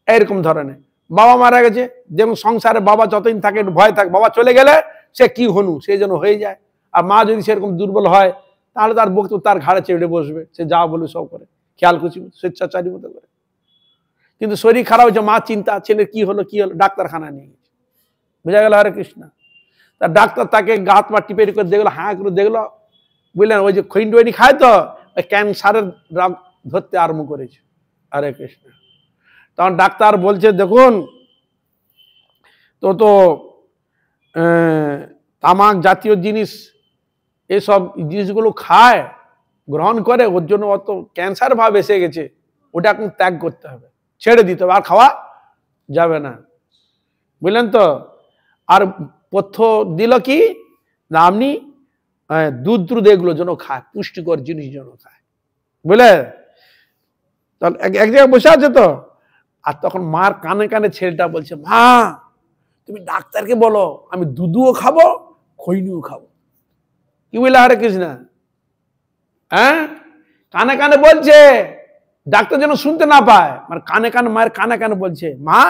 এরকম ধরনের। বাবা মারা গেছে, যেমন সংসারে বাবা যতদিন থাকে একটু ভয় থাকে, বাবা চলে গেলে সে কি হনু সেই জন্য হয়ে যায়। আর মা যদি সেরকম দুর্বল হয়, তাহলে তার বক্তব্য তার ঘাড়ে চেড়ে বসবে, সে যা বলবে সব করে, খেয়াল খুশি স্বেচ্ছাচারী মতো করে। কিন্তু শরীর খারাপ হয়েছে, মা চিন্তা, ছেলের কি হলো, ডাক্তারখানা নিয়ে গেছে। বুঝা গেল? হরে কৃষ্ণ। তা ডাক্তার তাকে গা হাত পা টিপে করে দেখলো, হ্যাঁ করে দেখলো, বুঝলেন ওই যে খৈন টৈনি খায় তো ওই ক্যান্সারের রোগ ধরতে আরম্ভ করেছে। হরে কৃষ্ণ। তখন ডাক্তার বলছে দেখুন তো তামাক জাতীয় জিনিস এসব জিনিসগুলো খায়, গ্রহণ করে, ওর জন্য অত ক্যান্সার ভাব এসে গেছে, ওটা এখন ত্যাগ করতে হবে, ছেড়ে দিতে হবে, আর খাওয়া যাবে না, বুঝলেন তো। আর পথ্য দিল কি না, আপনি দুধ এগুলো যেন খায়, পুষ্টিকর জিনিস যেন খায়, বুঝলে। তাহলে এক জায়গায় বসে আছে তো, আর তখন মার কানে কানে ছেলেটা বলছে, মা তুমি ডাক্তারকে বলো আমি দুধও খাবো খৈনিও খাবো। কি বললে হরে কৃষ্ণ? হ্যাঁ, কানে কানে বলছে, ডাক্তার যেন শুনতে না পায়, মানে কানে কানে, মায়ের কানে কানে বলছে, মা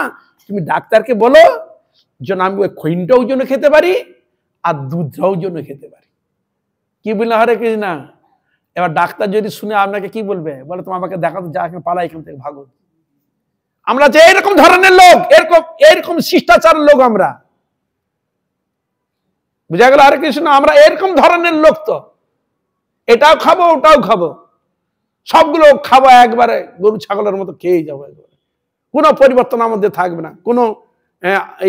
তুমি ডাক্তারকে বলো যেন আমি ওই খৈনটাও জন্য খেতে পারি আর দুধটাও জন্য খেতে পারি। কি বললে হরে কৃষ্ণ? এবার ডাক্তার যদি শুনে আপনাকে কি বলবে? বলে তোমার আমাকে দেখাতো, যা এখানে পালা, এখান থেকে ভাগো। আমরা যে এরকম ধরনের লোক, এরকম শিষ্টাচার লোক আমরা, বুঝা গেল হরে কৃষ্ণ? আমরা এরকম ধরনের লোক, তো এটাও খাবো ওটাও খাবো, সবগুলো খাবো একবারে, গরু ছাগলের মতো খেয়ে যাবো একবারে, কোনো পরিবর্তন আমাদের থাকবে না, কোনো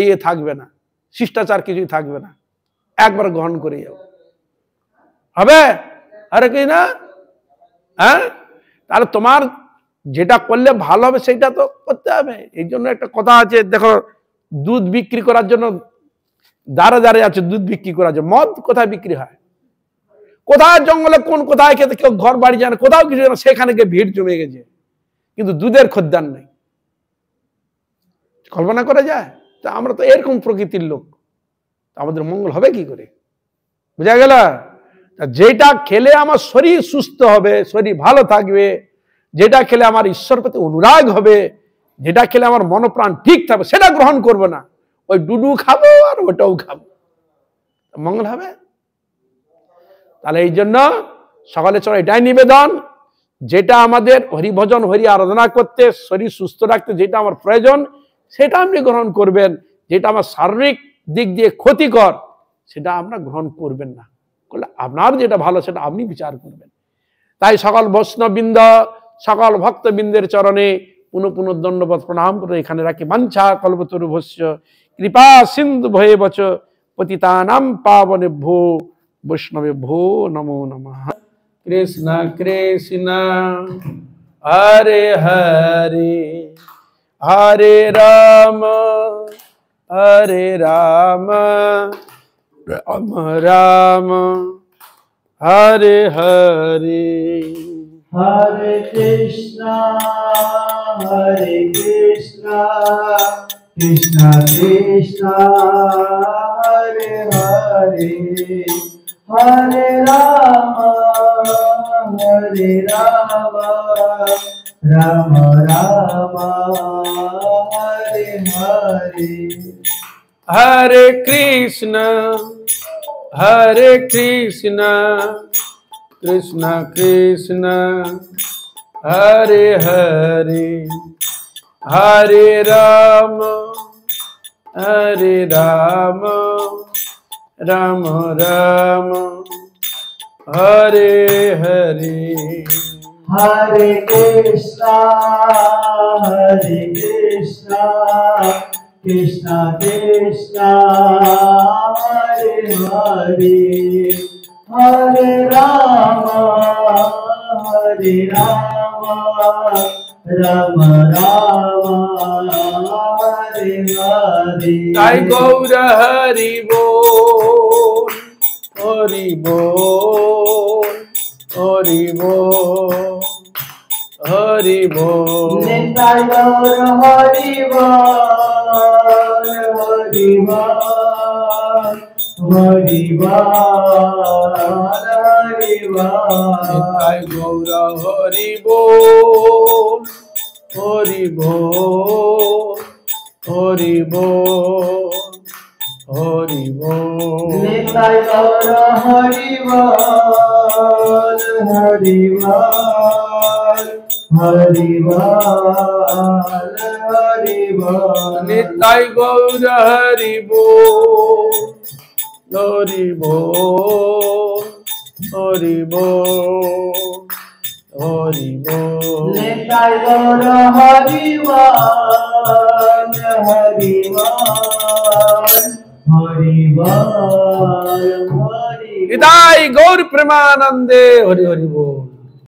ইয়ে থাকবে না, শিষ্টাচার কিছুই থাকবে না, একবার গ্রহণ করে যাবো, হবে আরে কি না? হ্যাঁ, তাহলে তোমার যেটা করলে ভালো হবে সেটা তো করতে হবে। এই জন্য একটা কথা আছে, দেখো দুধ বিক্রি করার জন্য দাঁড়ে দাঁড়িয়ে আছে, দুধ বিক্রি করার জন্য। মদ কোথায় বিক্রি হয়? কোথায় জঙ্গলে, কোন কোথায় খেতে, কেউ ঘর বাড়ি যায় না, কোথাও কিছু, সেখানে গিয়ে ভিড় জমে গেছে, কিন্তু দুধের খদ্দার নেই। কল্পনা করা যায়? তা আমরা তো এরকম প্রকৃতির লোক, আমাদের মঙ্গল হবে কি করে? বুঝা গেল? যেটা খেলে আমার শরীর সুস্থ হবে, শরীর ভালো থাকবে, যেটা খেলে আমার ঈশ্বর প্রতি অনুরাগ হবে, যেটা খেলে আমার মনপ্রাণ ঠিক থাকবে, সেটা গ্রহণ করবো না। ওই ডুডু খাবো আর ওটাও খাবো, মঙ্গল হবে? তাহলে এই জন্য সকালে চলো এটাই নিবেদন, যেটা আমাদের হরিভজন হরি আরাধনা করতে, শরীর সুস্থ রাখতে যেটা আমার প্রয়োজন, সেটা আপনি গ্রহণ করবেন। যেটা আমার শারীরিক দিক দিয়ে ক্ষতিকর, সেটা আপনারা গ্রহণ করবেন না। আপনার যেটা ভালো সেটা আপনি বিচার করবেন। তাই সকল বৈষ্ণববৃন্দ, সকল ভক্তবৃন্দের চরণে পুনঃ পুনঃ দণ্ডবৎ প্রণাম করে এখানে রাখি। বাঞ্ছা কল্পতরুভ্যশ্চ কৃপা সিন্ধু ভয়েবচ পতিতানাং পাবনেভ্যো বৈষ্ণবেভ্যো নমো নমঃ। কৃষ্ণ কৃষ্ণ হরে হরে, হরে রাম হরে রাম, রাম রাম হরে হরে। হরে কৃষ্ণ কৃষ্ণ কৃষ্ণ হরে হরে, হরে রাম রাম রাম হরে হরে। হরে কৃষ্ণ কৃষ্ণ কৃষ্ণ হরে হরে, হরে রাম রাম রাম হরে হরে। হরে কৃষ্ণ কৃষ্ণ কৃষ্ণ হরে হরে, হরে রাম রাম রাম হরে হরে। তাই গৌর হরি বল, হরি বল, হরি বল, হরি বল। নিতাই গৌর হরি বল, হরি বল, হরি বল, হরি বল। নিতাই গৌর হরি বল, হরি বল, হরি বল, হরি বল। নিতাই গৌর হরি বল, হরি বল, হরি বল, হরি বল। নিতাই গৌর হরি বল, হরি বল, হরি বল, হরি বল। নিতাই গৌর হরি বল, হরি বল, হরি বল, হরি বল। নিতাই গৌর প্রেমানন্দে হরি হরি বল।